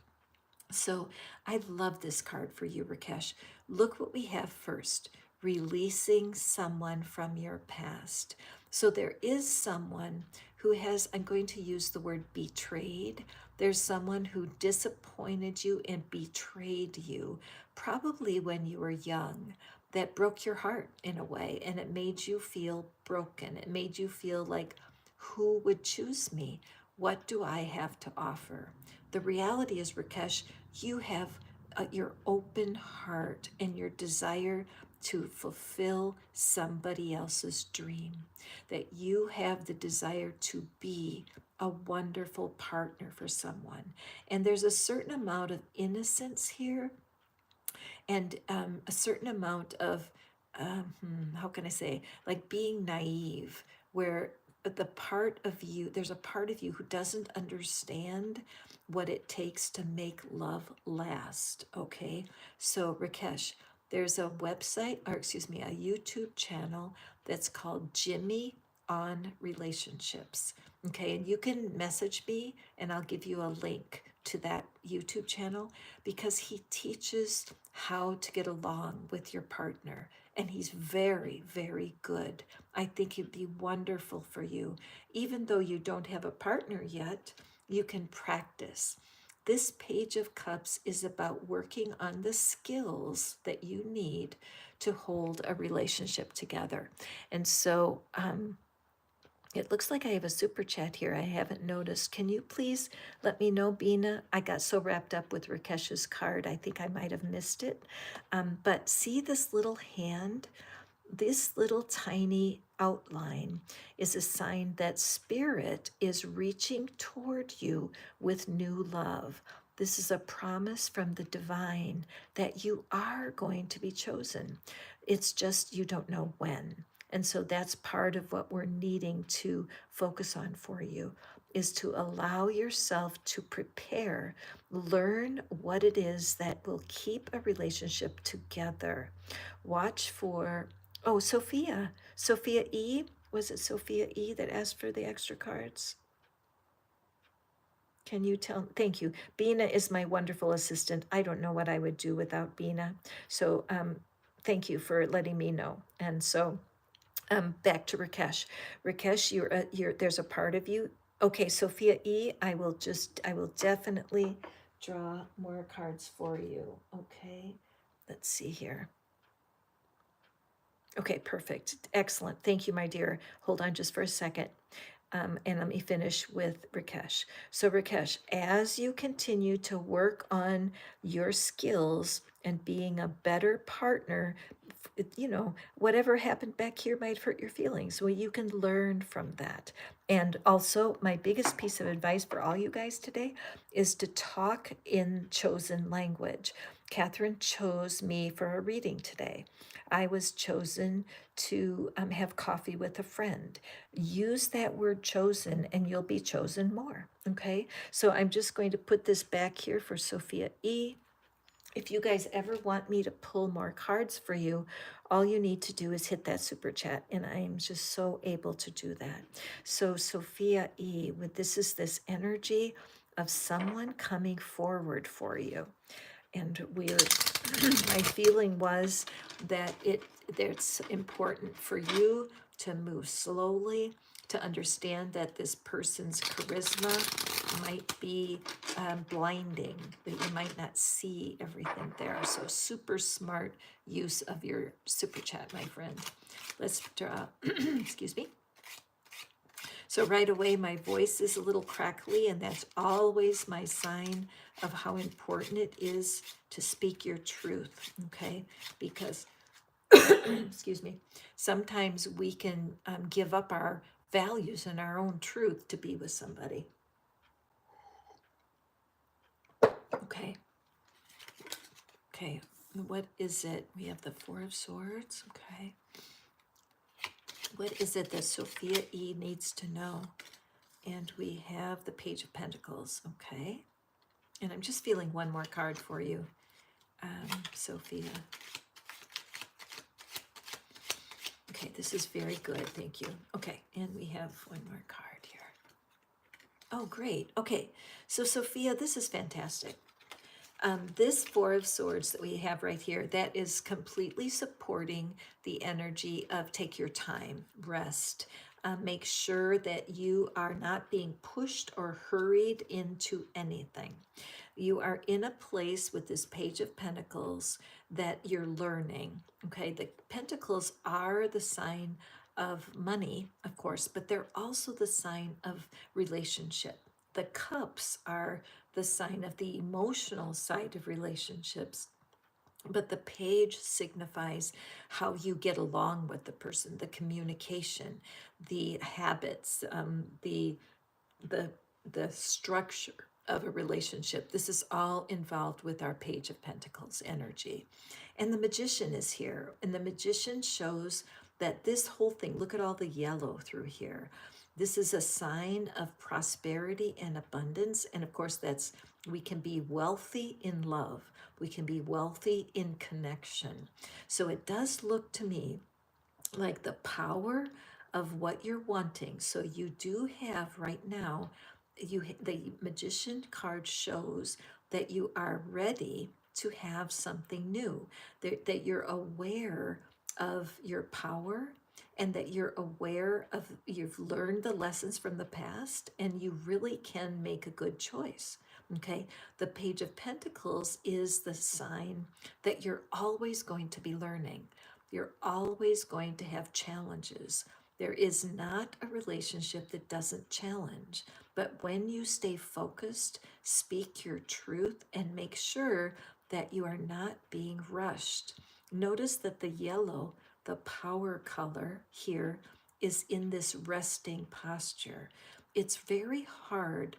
So I love this card for you, Rakesh. Look what we have first: releasing someone from your past. So there is someone who has, I'm going to use the word betrayed. There's someone who disappointed you and betrayed you, probably when you were young, that broke your heart in a way, and it made you feel broken. It made you feel like, who would choose me? What do I have to offer? The reality is, Rakesh, you have your open heart and your desire to fulfill somebody else's dream, that you have the desire to be a wonderful partner for someone. And there's a certain amount of innocence here, and a certain amount of, how can I say, like being naive, where there's a part of you who doesn't understand what it takes to make love last. Okay. So, Rakesh, there's a website, or excuse me, a YouTube channel that's called Jimmy on Relationships. Okay. And you can message me and I'll give you a link to that YouTube channel, because he teaches how to get along with your partner. And he's very, very good. I think it'd be wonderful for you. Even though you don't have a partner yet, you can practice. This Page of Cups is about working on the skills that you need to hold a relationship together. And so, it looks like I have a super chat here. I haven't noticed. Can you please let me know, Bina? I got so wrapped up with Rakesh's card, I think I might have missed it. But see this little hand? This little tiny outline is a sign that spirit is reaching toward you with new love. This is a promise from the divine that you are going to be chosen. It's just you don't know when. And so that's part of what we're needing to focus on for you, is to allow yourself to prepare, learn what it is that will keep a relationship together. Watch for, oh, Sophia. Sophia E. Was it Sophia E. that asked for the extra cards? Can you tell? Thank you. Bina is my wonderful assistant. I don't know what I would do without Bina. So thank you for letting me know. And so back to Rakesh. Rakesh, there's a part of you. Okay, Sophia E. I will definitely draw more cards for you. Okay, let's see here. Okay, perfect. Excellent. Thank you, my dear. Hold on just for a second. And let me finish with Rakesh. So, Rakesh, as you continue to work on your skills and being a better partner, whatever happened back here might hurt your feelings. Well, you can learn from that. And also, my biggest piece of advice for all you guys today is to talk in chosen language. Catherine chose me for a reading today. I was chosen to have coffee with a friend. Use that word chosen and you'll be chosen more. Okay, so I'm just going to put this back here for Sophia E. If you guys ever want me to pull more cards for you, all you need to do is hit that super chat, and I'm just so able to do that. So Sophia E, this is this energy of someone coming forward for you. And my feeling was that it's important for you to move slowly, to understand that this person's charisma might be blinding, that you might not see everything there. So super smart use of your super chat, my friend. Let's draw, excuse me. So right away, my voice is a little crackly, and that's always my sign of how important it is to speak your truth, okay? Because, excuse me, sometimes we can give up our values and our own truth to be with somebody. Okay. Okay, what is it? We have the Four of Swords, okay. What is it that Sophia E needs to know? And we have the Page of Pentacles, okay. And I'm just feeling one more card for you, Sophia. Okay, this is very good, thank you. Okay, and we have one more card here. Oh, great. Okay, so Sophia, this is fantastic. This Four of Swords that we have right here, that is completely supporting the energy of take your time, rest. Make sure that you are not being pushed or hurried into anything. You are in a place with this Page of Pentacles that you're learning, okay? The Pentacles are the sign of money, of course, but they're also the sign of relationship. The Cups are the sign of the emotional side of relationships, but the page signifies how you get along with the person, the communication, the habits, the the structure of a relationship. This is all involved with our Page of Pentacles energy. And the Magician is here, and the Magician shows that this whole thing, look at all the yellow through here. This is a sign of prosperity and abundance. And of course, we can be wealthy in love. We can be wealthy in connection. So it does look to me like the power of what you're wanting. So you do have right now, the Magician card shows that you are ready to have something new, that you're aware of your power, and that you're aware of, you've learned the lessons from the past, and you really can make a good choice. Okay, the Page of Pentacles is the sign that you're always going to be learning. You're always going to have challenges. There is not a relationship that doesn't challenge. But when you stay focused, speak your truth, and make sure that you are not being rushed. Notice that the yellow, the power color here, is in this resting posture. It's very hard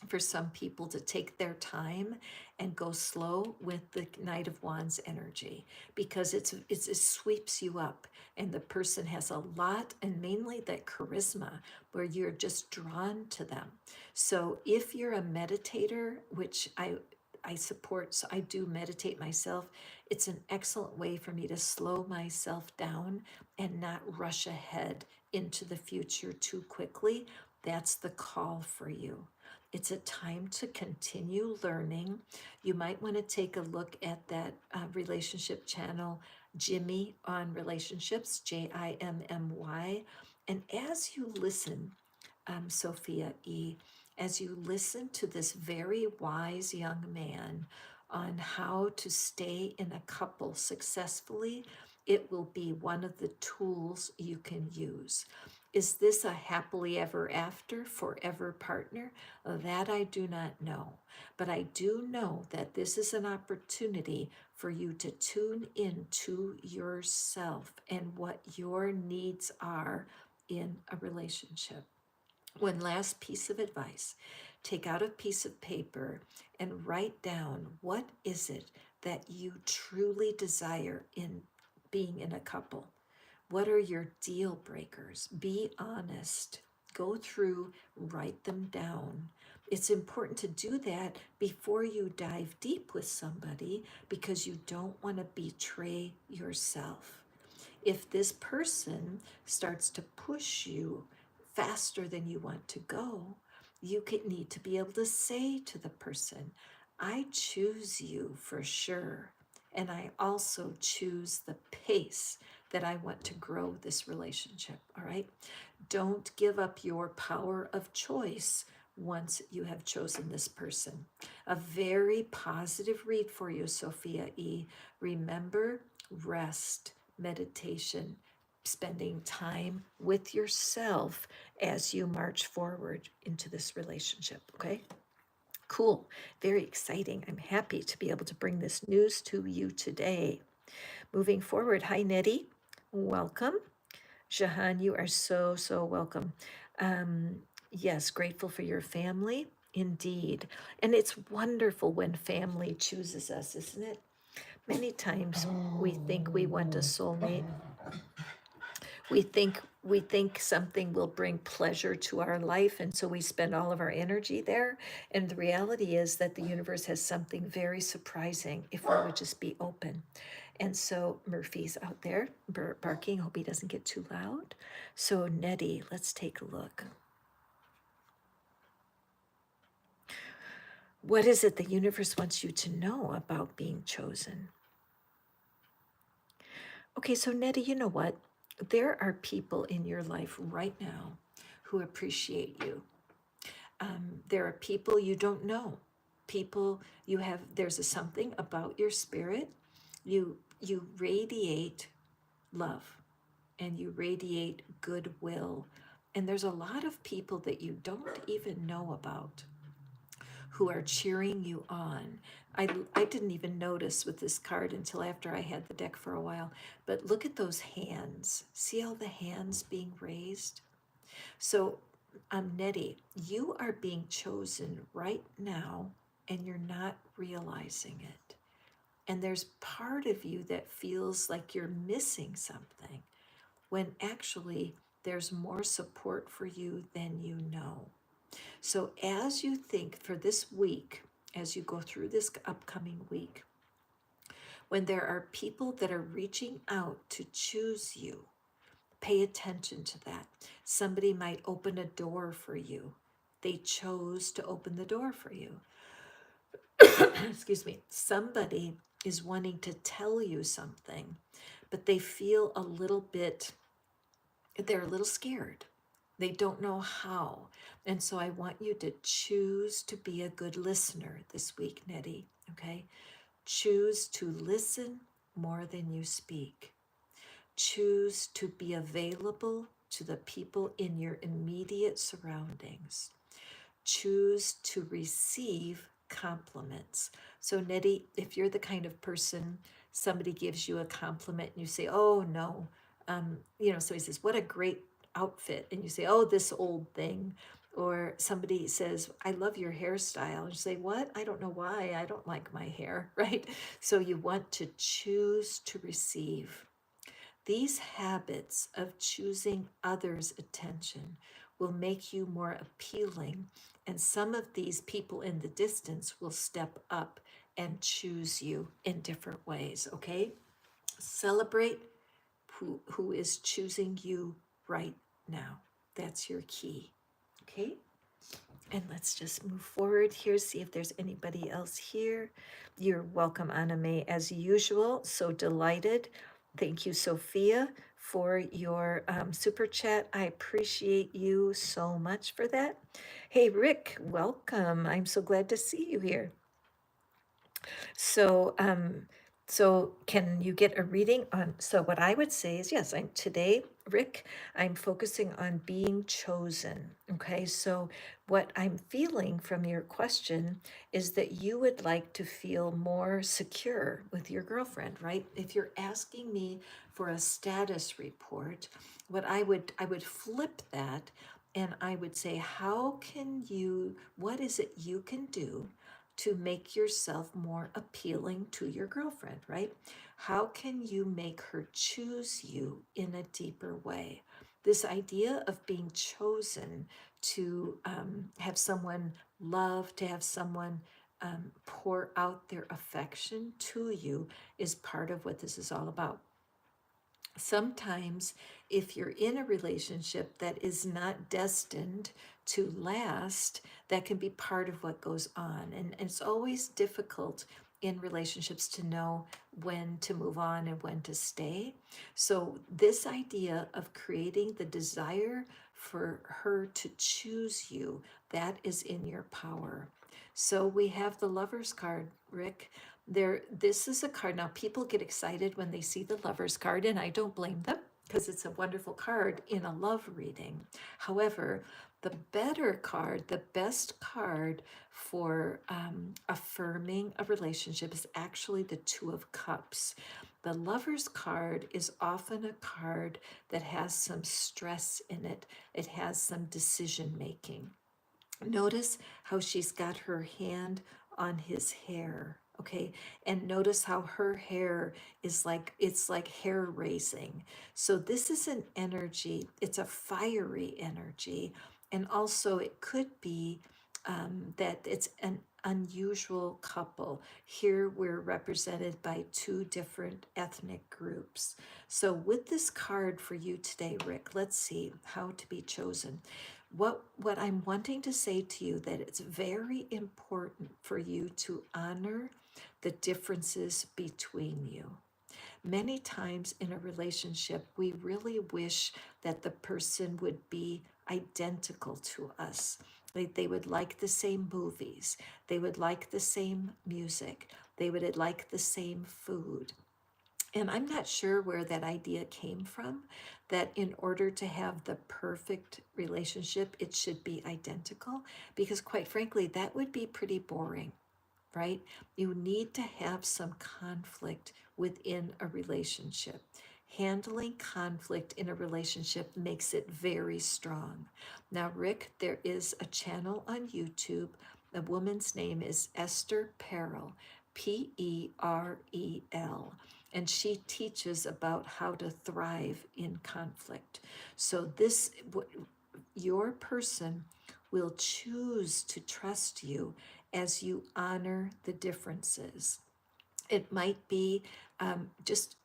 for some people to take their time and go slow with the Knight of Wands energy, because it sweeps you up, and the person has a lot, and mainly that charisma where you're just drawn to them. So if you're a meditator, which I support, so I do meditate myself, it's an excellent way for me to slow myself down and not rush ahead into the future too quickly. That's the call for you. It's a time to continue learning. You might want to take a look at that relationship channel, Jimmy on Relationships, Jimmy. And as you listen, Sophia E., as you listen to this very wise young man on how to stay in a couple successfully, it will be one of the tools you can use. Is this a happily ever after, forever partner? That I do not know. But I do know that this is an opportunity for you to tune in to yourself and what your needs are in a relationship. One last piece of advice: take out a piece of paper and write down what is it that you truly desire in being in a couple. What are your deal breakers? Be honest. Go through, write them down. It's important to do that before you dive deep with somebody because you don't want to betray yourself. If this person starts to push you faster than you want to go, you could need to be able to say to the person, I choose you for sure. And I also choose the pace that I want to grow this relationship. All right. Don't give up your power of choice once you have chosen this person. A very positive read for you, Sophia E. Remember, rest, meditation, spending time with yourself as you march forward into this relationship. Okay? Cool. Very exciting. I'm happy to be able to bring this news to you today. Moving forward, hi, Nettie. Welcome. Jahan, you are so, so welcome. Yes, grateful for your family, indeed. And it's wonderful when family chooses us, isn't it? Many times we think we want a soulmate. We think something will bring pleasure to our life, and so we spend all of our energy there. And the reality is that the universe has something very surprising if we would just be open. And so Murphy's out there barking. Hope he doesn't get too loud. So Nettie, let's take a look. What is it the universe wants you to know about being chosen? Okay, so Nettie, you know what? There are people in your life right now who appreciate you. There are people you don't know. People you have. There's something about your spirit. You radiate love, and you radiate goodwill. And there's a lot of people that you don't even know about who are cheering you on. I didn't even notice with this card until after I had the deck for a while. But look at those hands. See all the hands being raised? So, Nettie, you are being chosen right now and you're not realizing it. And there's part of you that feels like you're missing something when actually there's more support for you than you know. So, as you think for this week, as you go through this upcoming week, when there are people that are reaching out to choose you, pay attention to that. Somebody might open a door for you. They chose to open the door for you. Excuse me. Somebody is wanting to tell you something, but they feel a little bit, they're a little scared. They don't know how. And so I want you to choose to be a good listener this week, Nettie. Okay? Choose to listen more than you speak. Choose to be available to the people in your immediate surroundings. Choose to receive compliments. So, Nettie, if you're the kind of person, somebody gives you a compliment and you say, oh no, somebody says, what a great outfit. And you say, oh, this old thing. Or somebody says, I love your hairstyle. And you say, what? I don't know why. I don't like my hair, right? So you want to choose to receive. These habits of choosing others' attention will make you more appealing, and some of these people in the distance will step up and choose you in different ways, okay? Celebrate who is choosing you right now. That's your key, okay? And let's just move forward here, see if there's anybody else here. You're welcome, Anime, as usual. So delighted. Thank you, Sophia, for your super chat. I appreciate you so much for that. Hey, Rick, welcome. I'm so glad to see you here. So, So can you get a reading on, so what I would say is, yes, today, Rick, I'm focusing on being chosen. Okay, so what I'm feeling from your question is that you would like to feel more secure with your girlfriend, right? If you're asking me for a status report, I would flip that, and I would say, what is it you can do to make yourself more appealing to your girlfriend, right? How can you make her choose you in a deeper way? This idea of being chosen to have someone love, to have someone pour out their affection to you is part of what this is all about. Sometimes, if you're in a relationship that is not destined to last, that can be part of what goes on. And it's always difficult in relationships to know when to move on and when to stay. So, this idea of creating the desire for her to choose you, that is in your power. So, we have the Lover's card, Rick. This is a card. Now, people get excited when they see the Lover's card, and I don't blame them because it's a wonderful card in a love reading. However, the better card, the best card for affirming a relationship is actually the Two of Cups. The Lover's card is often a card that has some stress in it. It has some decision making. Notice how she's got her hand on his hair, okay? And notice how her hair is like, it's like hair raising. So this is an energy, it's a fiery energy. And also it could be that it's an unusual couple. Here we're represented by two different ethnic groups. So with this card for you today, Rick, let's see how to be chosen. What I'm wanting to say to you, that it's very important for you to honor the differences between you. Many times in a relationship, we really wish that the person would be identical to us. They would like the same movies, they would like the same music, they would like the same food. And I'm not sure where that idea came from, that in order to have the perfect relationship, it should be identical, because quite frankly, that would be pretty boring, right? You need to have some conflict within a relationship. Handling conflict in a relationship makes it very strong. Now, Rick, there is a channel on YouTube. The woman's name is Esther Perel, Perel, and she teaches about how to thrive in conflict. So your person will choose to trust you as you honor the differences. It might be just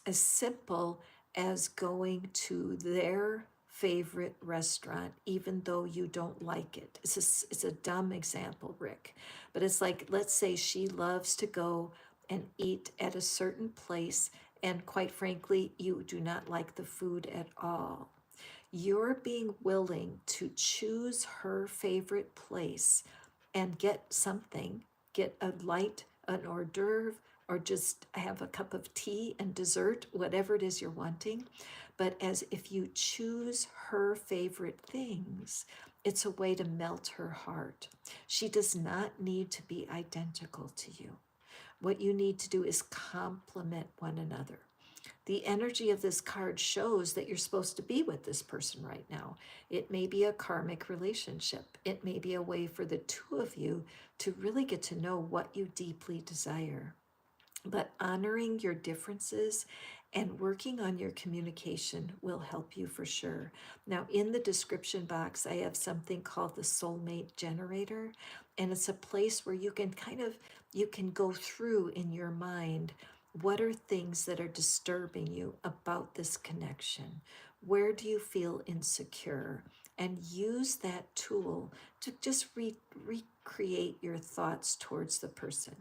as simple as going to their favorite restaurant, even though you don't like it. It's a dumb example, Rick, but it's like, let's say she loves to go and eat at a certain place, and quite frankly, you do not like the food at all. You're being willing to choose her favorite place and get something, get a light, an hors d'oeuvre, or just have a cup of tea and dessert, whatever it is you're wanting. But as if you choose her favorite things, it's a way to melt her heart. She does not need to be identical to you. What you need to do is complement one another. The energy of this card shows that you're supposed to be with this person right now. It may be a karmic relationship. It may be a way for the two of you to really get to know what you deeply desire. But honoring your differences and working on your communication will help you for sure. Now, in the description box, I have something called the soulmate generator, and it's a place where you can go through in your mind, what are things that are disturbing you about this connection? Where do you feel insecure? And use that tool to just recreate your thoughts towards the person.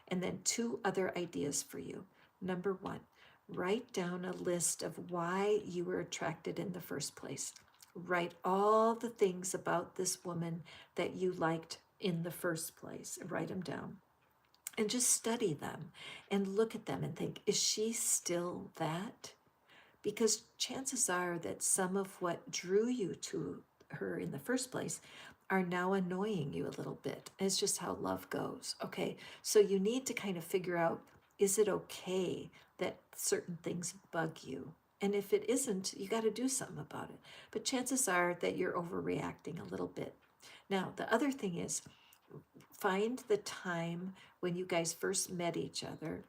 And then two other ideas for you. Number one, write down a list of why you were attracted in the first place. Write all the things about this woman that you liked in the first place. Write them down. and just study them and look at them and think, is she still that? Because chances are that some of what drew you to her in the first place are now annoying you a little bit. It's just how love goes. Okay. So you need to kind of figure out, is it okay that certain things bug you? And if it isn't, you got to do something about it. But chances are that you're overreacting a little bit. Now, the other thing is, find the time when you guys first met each other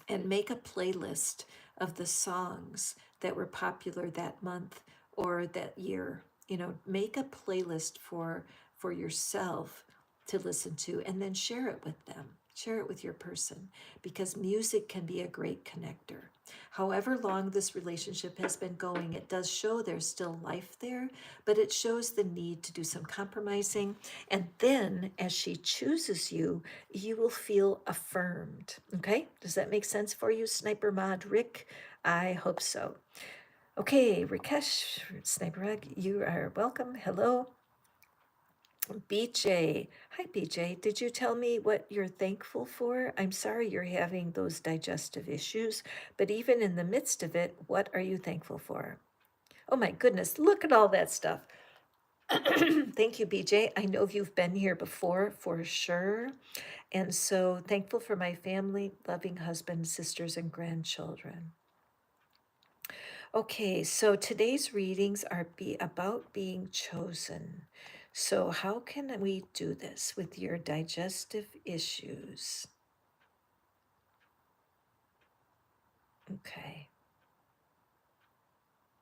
and make a playlist of the songs that were popular that month or that year. You know, make a playlist for yourself to listen to, and then share it with them. Share it with your person, because music can be a great connector. However long this relationship has been going, it does show there's still life there, but it shows the need to do some compromising. And then as she chooses you, you will feel affirmed. Okay, does that make sense for you, Sniper Mod Rick? I hope so. Okay, Rakesh, Sniper Rag, you are welcome. Hello. BJ. Hi, BJ. Did you tell me what you're thankful for? I'm sorry you're having those digestive issues, but even in the midst of it, what are you thankful for? Oh my goodness, look at all that stuff. Thank you, BJ. I know you've been here before for sure. And so thankful for my family, loving husband, sisters, and grandchildren. Okay, so today's readings are about being chosen. So, how can we do this with your digestive issues? Okay,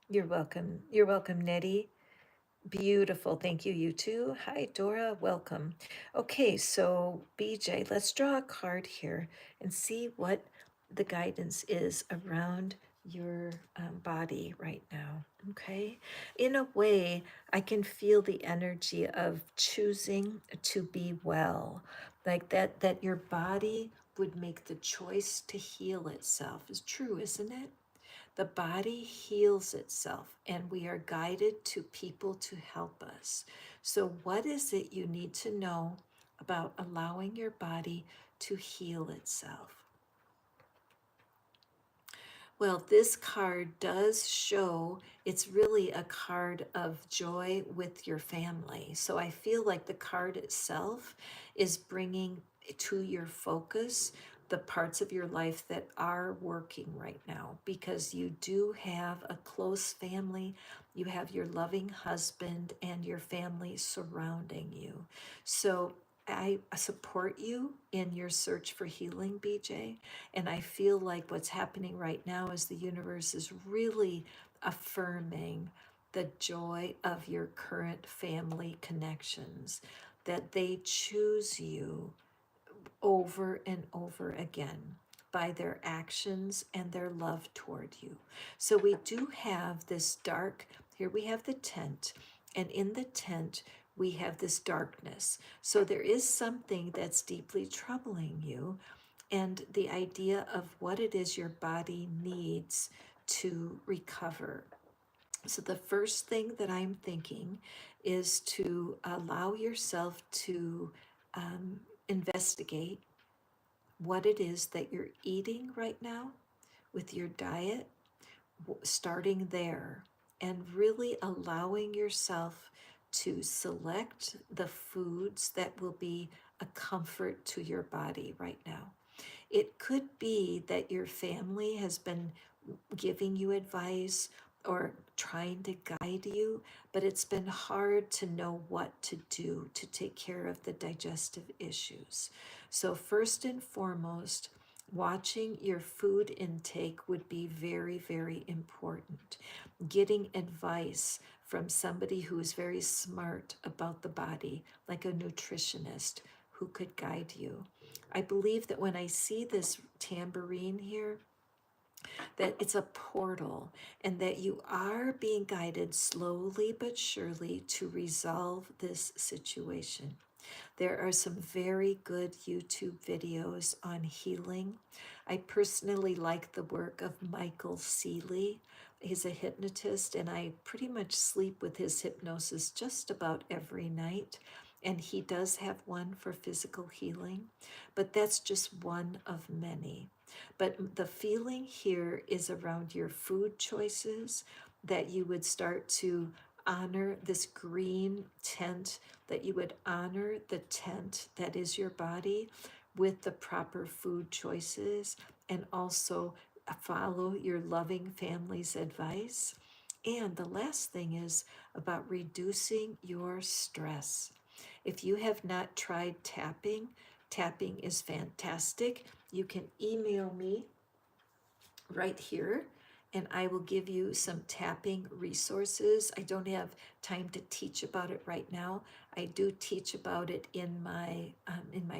you're welcome. You're welcome, Nettie. Beautiful. Thank you, you too. Hi, Dora. Welcome. Okay, so BJ, let's draw a card here and see what the guidance is around your body right now. Okay. In a way, I can feel the energy of choosing to be well, like that your body would make the choice to heal itself. Is true, isn't it? The body heals itself, and we are guided to people to help us. So, what is it you need to know about allowing your body to heal itself? Well, this card does show it's really a card of joy with your family. So I feel like the card itself is bringing to your focus the parts of your life that are working right now, because you do have a close family. You have your loving husband and your family surrounding you. So I support you in your search for healing, BJ. And I feel like what's happening right now is the universe is really affirming the joy of your current family connections, that they choose you over and over again by their actions and their love toward you. So we do have this dark, here we have the tent, and in the tent, we have this darkness. So there is something that's deeply troubling you, and the idea of what it is your body needs to recover. So, the first thing that I'm thinking is to allow yourself to investigate what it is that you're eating right now with your diet, starting there, and really allowing yourself to select the foods that will be a comfort to your body right now. It could be that your family has been giving you advice or trying to guide you, but it's been hard to know what to do to take care of the digestive issues. So, first and foremost, watching your food intake would be very, very important. Getting advice from somebody who is very smart about the body, like a nutritionist who could guide you. I believe that when I see this tambourine here, that it's a portal, and that you are being guided slowly but surely to resolve this situation. There are some very good YouTube videos on healing. I personally like the work of Michael Seeley. He's a hypnotist, and I pretty much sleep with his hypnosis just about every night. and he does have one for physical healing, but that's just one of many. But the feeling here is around your food choices, that you would start to honor this green tent, that you would honor the tent that is your body with the proper food choices, and also follow your loving family's advice. And the last thing is about reducing your stress. If you have not tried tapping, tapping is fantastic. You can email me right here and I will give you some tapping resources. I don't have time to teach about it right now. I do teach about it in my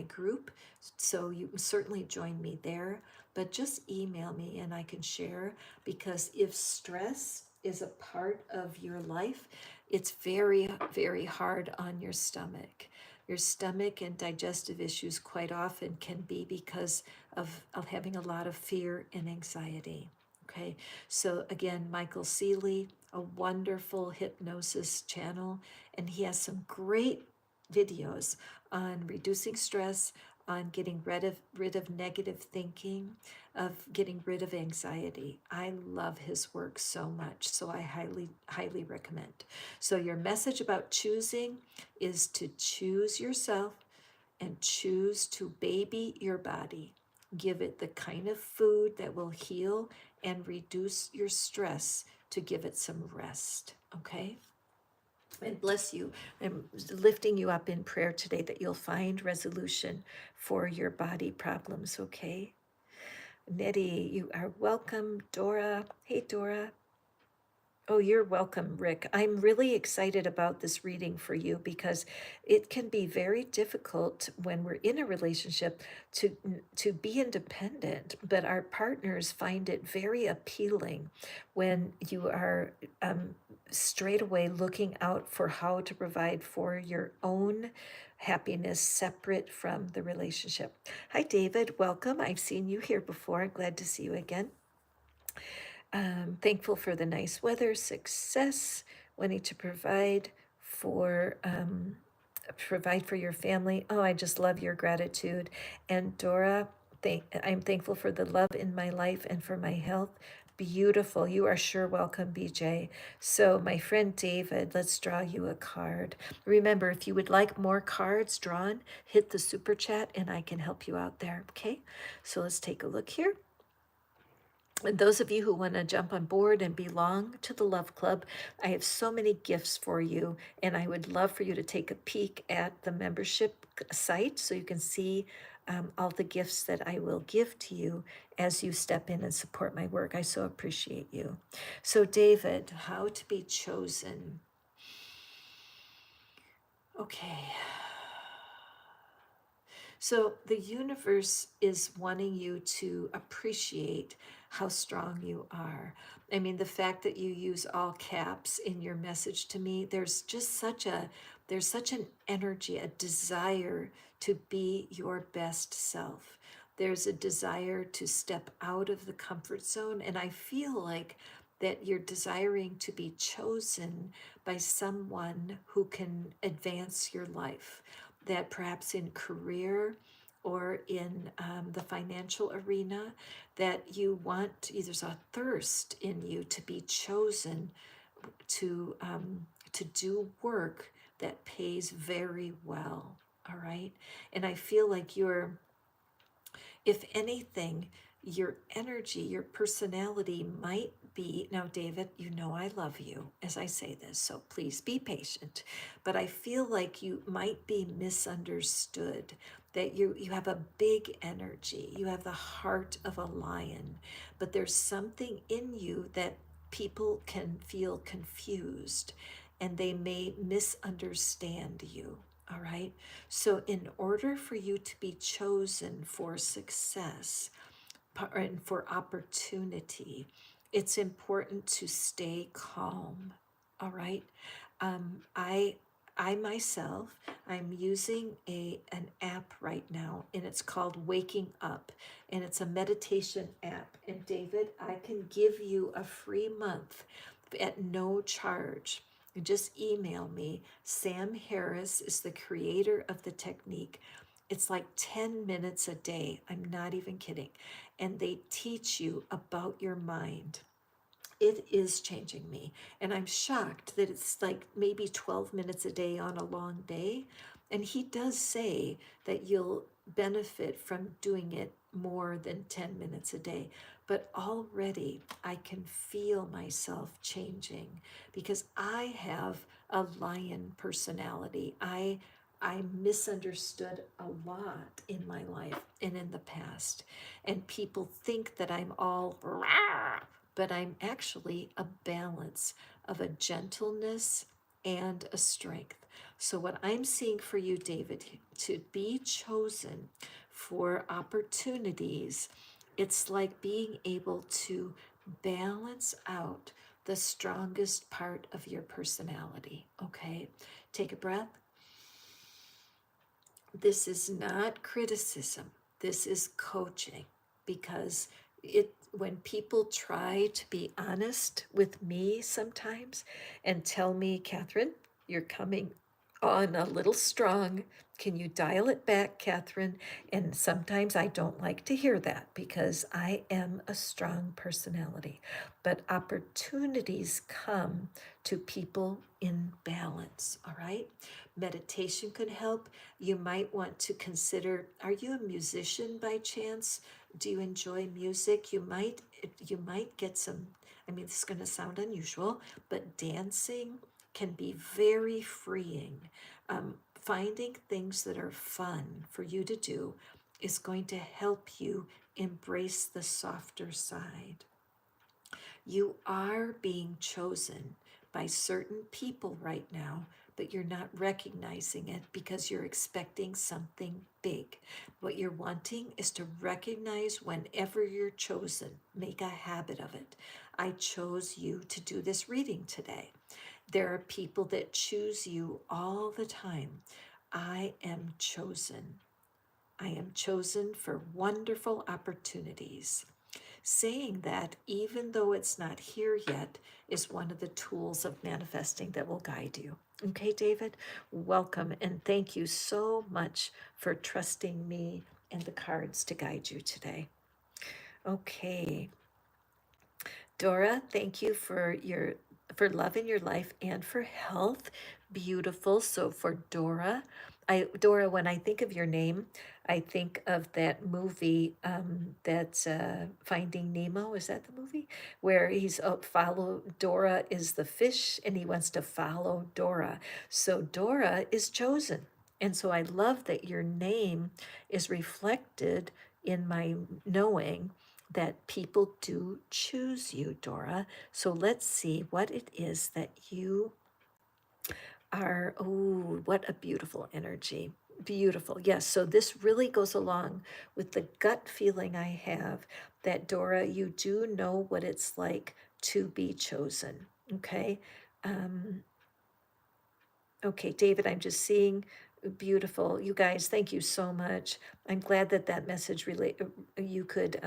group, so you can certainly join me there. But just email me and I can share, because if stress is a part of your life, it's very, very hard on your stomach. Your stomach and digestive issues quite often can be because of having a lot of fear and anxiety. Okay, so again, Michael Seeley, a wonderful hypnosis channel, and he has some great videos on reducing stress, on getting rid of negative thinking, of getting rid of anxiety. I love his work so much, so I highly recommend. So your message about choosing is to choose yourself and choose to baby your body. Give it the kind of food that will heal and reduce your stress, to give it some rest. Okay? And bless you. I'm lifting you up in prayer today that you'll find resolution for your body problems. Okay? Nettie, you are welcome. Dora. Hey, Dora. Oh, you're welcome, Rick. I'm really excited about this reading for you, because it can be very difficult when we're in a relationship to be independent, but our partners find it very appealing when you are straight away looking out for how to provide for your own happiness separate from the relationship. Hi, David. Welcome. I've seen you here before. Glad to see you again. Thankful for the nice weather, success, wanting to provide for your family. Oh, I just love your gratitude. And Dora, I'm thankful for the love in my life and for my health. Beautiful. You are sure welcome, BJ. So, my friend David, let's draw you a card. Remember, if you would like more cards drawn, hit the super chat and I can help you out there. Okay, so let's take a look here. And those of you who want to jump on board and belong to the Love Club, I have so many gifts for you, and I would love for you to take a peek at the membership site so you can see all the gifts that I will give to you as you step in and support my work. I so appreciate you. So, David, how to be chosen. Okay. So the universe is wanting you to appreciate how strong you are. I mean, the fact that you use all caps in your message to me, there's such an energy, a desire to be your best self. There's a desire to step out of the comfort zone. And I feel like that you're desiring to be chosen by someone who can advance your life, that perhaps in career or in the financial arena, that you want, there's a thirst in you to be chosen to do work that pays very well. All right. And I feel like if anything, your energy, your personality might be, now, David, you know I love you as I say this, so please be patient. But I feel like you might be misunderstood, that you have a big energy, you have the heart of a lion, but there's something in you that people can feel confused and they may misunderstand you. All right. So, in order for you to be chosen for success and for opportunity, it's important to stay calm. All right. I myself, I'm using an app right now, and it's called Waking Up, and it's a meditation app. And David, I can give you a free month at no charge just email me. Sam Harris is the creator of the technique. It's like 10 minutes a day. I'm not even kidding. And they teach you about your mind. It is changing me. And I'm shocked that it's like maybe 12 minutes a day on a long day. And he does say that you'll benefit from doing it more than 10 minutes a day. But already I can feel myself changing because I have a lion personality. I misunderstood a lot in my life and in the past. And people think that I'm all rah, but I'm actually a balance of a gentleness and a strength. So, what I'm seeing for you, David, to be chosen for opportunities, it's like being able to balance out the strongest part of your personality. Okay, take a breath. This is not criticism. This is coaching, because it when people try to be honest with me sometimes and tell me, Catherine, you're coming on a little strong. Can you dial it back, Catherine? And sometimes I don't like to hear that because I am a strong personality. But opportunities come to people in balance, all right? Meditation could help. You might want to consider, are you a musician by chance? Do you enjoy music? You might get some, I mean, this is going to sound unusual, but dancing can be very freeing. Finding things that are fun for you to do is going to help you embrace the softer side. You are being chosen by certain people right now, but you're not recognizing it because you're expecting something big. What you're wanting is to recognize whenever you're chosen, make a habit of it. I chose you to do this reading today. There are people that choose you all the time. I am chosen. I am chosen for wonderful opportunities. Saying that, even though it's not here yet, is one of the tools of manifesting that will guide you. Okay, David, welcome and thank you so much for trusting me and the cards to guide you today. Okay, Dora, thank you for love in your life and for health. Beautiful. So for Dora, Dora, when I think of your name, I think of that movie that's Finding Nemo. Is that the movie where he's follow Dora is the fish and he wants to follow Dora. So Dora is chosen. And so I love that your name is reflected in my knowing that people do choose you, Dora. So let's see what it is that you are. Oh, what a beautiful energy. Beautiful. Yes. So this really goes along with the gut feeling I have that, Dora, you do know what it's like to be chosen. Okay. Um, Okay, David, I'm just seeing beautiful. You guys, thank you so much. I'm glad that that message you could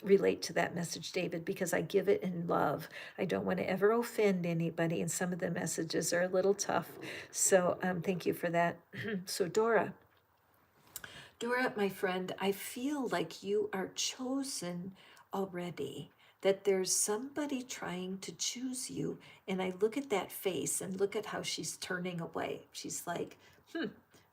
relate to that message, David, because I give it in love. I don't want to ever offend anybody, and some of the messages are a little tough. So thank you for that. So Dora, my friend, I feel like you are chosen already, that there's somebody trying to choose you. And I look at that face and look at how she's turning away. She's like,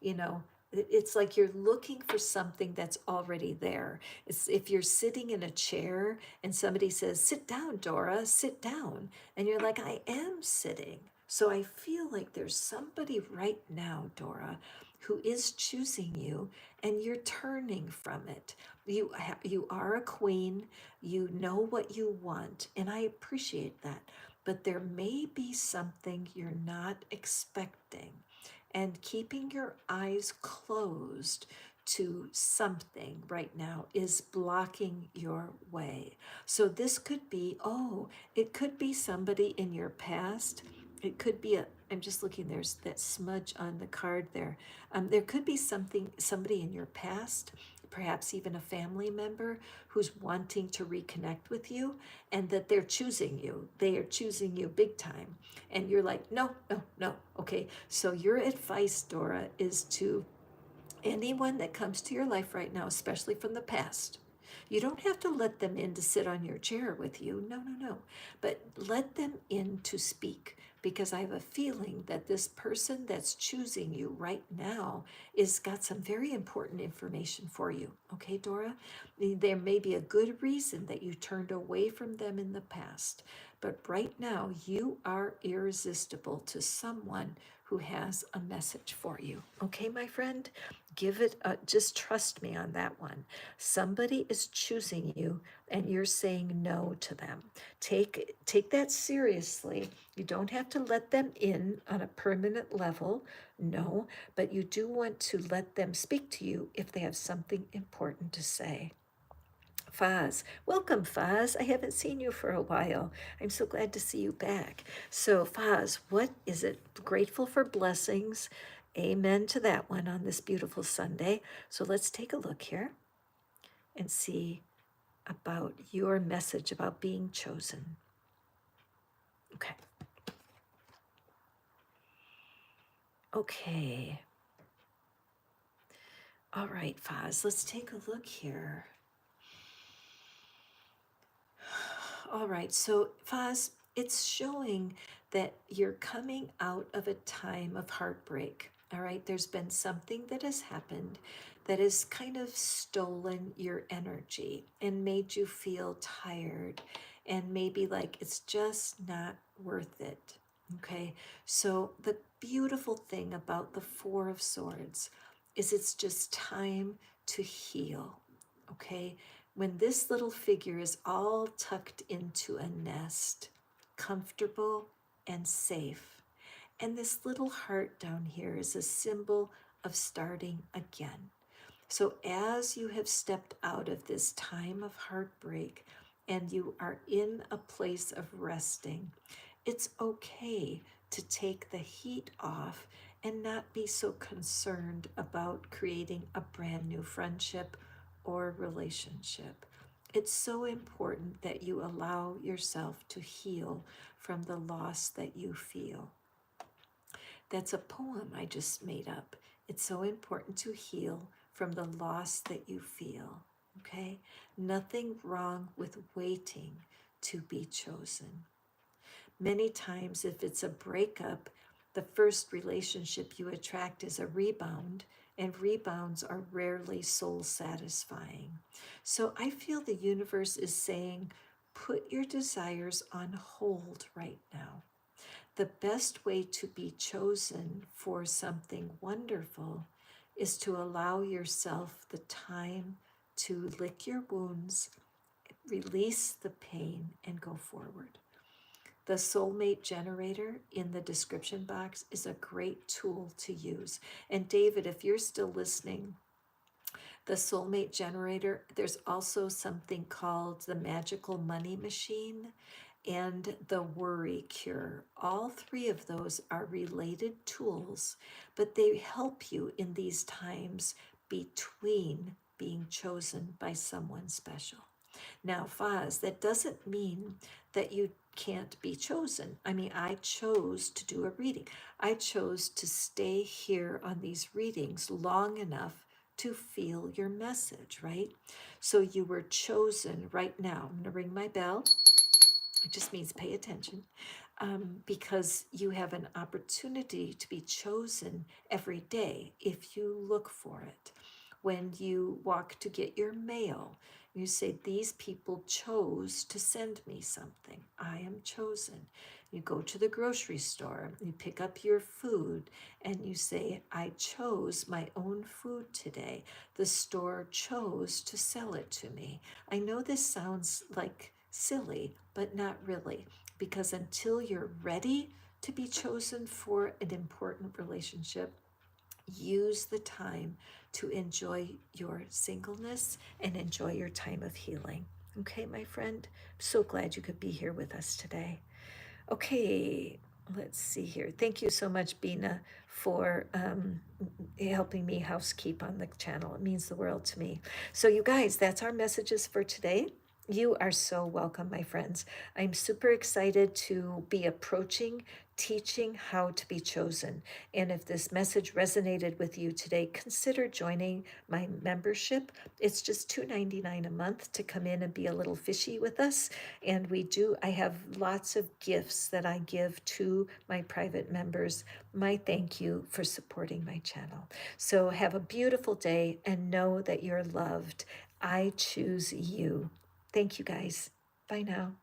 you know, it's like you're looking for something that's already there. It's if you're sitting in a chair and somebody says, sit down, Dora, sit down. And you're like, I am sitting. So I feel like there's somebody right now, Dora, who is choosing you and you're turning from it. You are a queen, you know what you want, and I appreciate that. But there may be something you're not expecting, and keeping your eyes closed to something right now is blocking your way. So this could be, it could be somebody in your past. It could be I'm just looking, there's that smudge on the card there. There could be somebody in your past, perhaps even a family member who's wanting to reconnect with you, and that they're choosing you. They are choosing you big time. And you're like, no, no, no. Okay. So your advice, Dora, is to anyone that comes to your life right now, especially from the past, you don't have to let them in to sit on your chair with you. No, no, no. But let them in to speak, because I have a feeling that this person that's choosing you right now is got some very important information for you. Okay, Dora? There may be a good reason that you turned away from them in the past, but right now you are irresistible to someone who has a message for you. Okay, my friend? Give it just trust me on that one. Somebody is choosing you and you're saying no to them. Take that seriously. You don't have to let them in on a permanent level, no, but you do want to let them speak to you if they have something important to say. Faz, welcome, Faz. I haven't seen you for a while. I'm so glad to see you back. So, Faz, what is it? Grateful for blessings. Amen to that one on this beautiful Sunday. So, let's take a look here and see about your message about being chosen. Okay. Okay. All right, Faz, let's take a look here. All right, so Faz, it's showing that you're coming out of a time of heartbreak. All right, there's been something that has happened that has kind of stolen your energy and made you feel tired and maybe like it's just not worth it. Okay, so the beautiful thing about the Four of Swords is it's just time to heal. Okay, when this little figure is all tucked into a nest, comfortable and safe, and this little heart down here is a symbol of starting again. So as you have stepped out of this time of heartbreak and you are in a place of resting, it's okay to take the heat off and not be so concerned about creating a brand new friendship or relationship. It's so important that you allow yourself to heal from the loss that you feel. That's a poem I just made up. It's so important to heal from the loss that you feel. Okay? Nothing wrong with waiting to be chosen. Many times, if it's a breakup, the first relationship you attract is a rebound, and rebounds are rarely soul satisfying. So I feel the universe is saying, put your desires on hold right now. The best way to be chosen for something wonderful is to allow yourself the time to lick your wounds, release the pain, and go forward. The soulmate generator in the description box is a great tool to use. And David, if you're still listening, the soulmate generator, there's also something called the magical money machine and the worry cure. All three of those are related tools, but they help you in these times between being chosen by someone special. Now, Faz, that doesn't mean that you can't be chosen. I mean, I chose to do a reading. I chose to stay here on these readings long enough to feel your message, right? So you were chosen right now. I'm going to ring my bell. It just means pay attention, because you have an opportunity to be chosen every day if you look for it. When you walk to get your mail, you say, these people chose to send me something. I am chosen. You go to the grocery store, you pick up your food, and you say, I chose my own food today. The store chose to sell it to me. I know this sounds like silly, but not really, because until you're ready to be chosen for an important relationship, use the time to enjoy your singleness and enjoy your time of healing. Okay, my friend, I'm so glad you could be here with us today. Okay, let's see here. Thank you so much, Bina, for helping me housekeep on the channel. It means the world to me. So, you guys, that's our messages for today. You are so welcome, my friends. I'm super excited to be approaching teaching how to be chosen. And if this message resonated with you today, consider joining my membership. It's just $2.99 a month to come in and be a little fishy with us. And I have lots of gifts that I give to my private members. My thank you for supporting my channel. So have a beautiful day and know that you're loved. I choose you. Thank you guys. Bye now.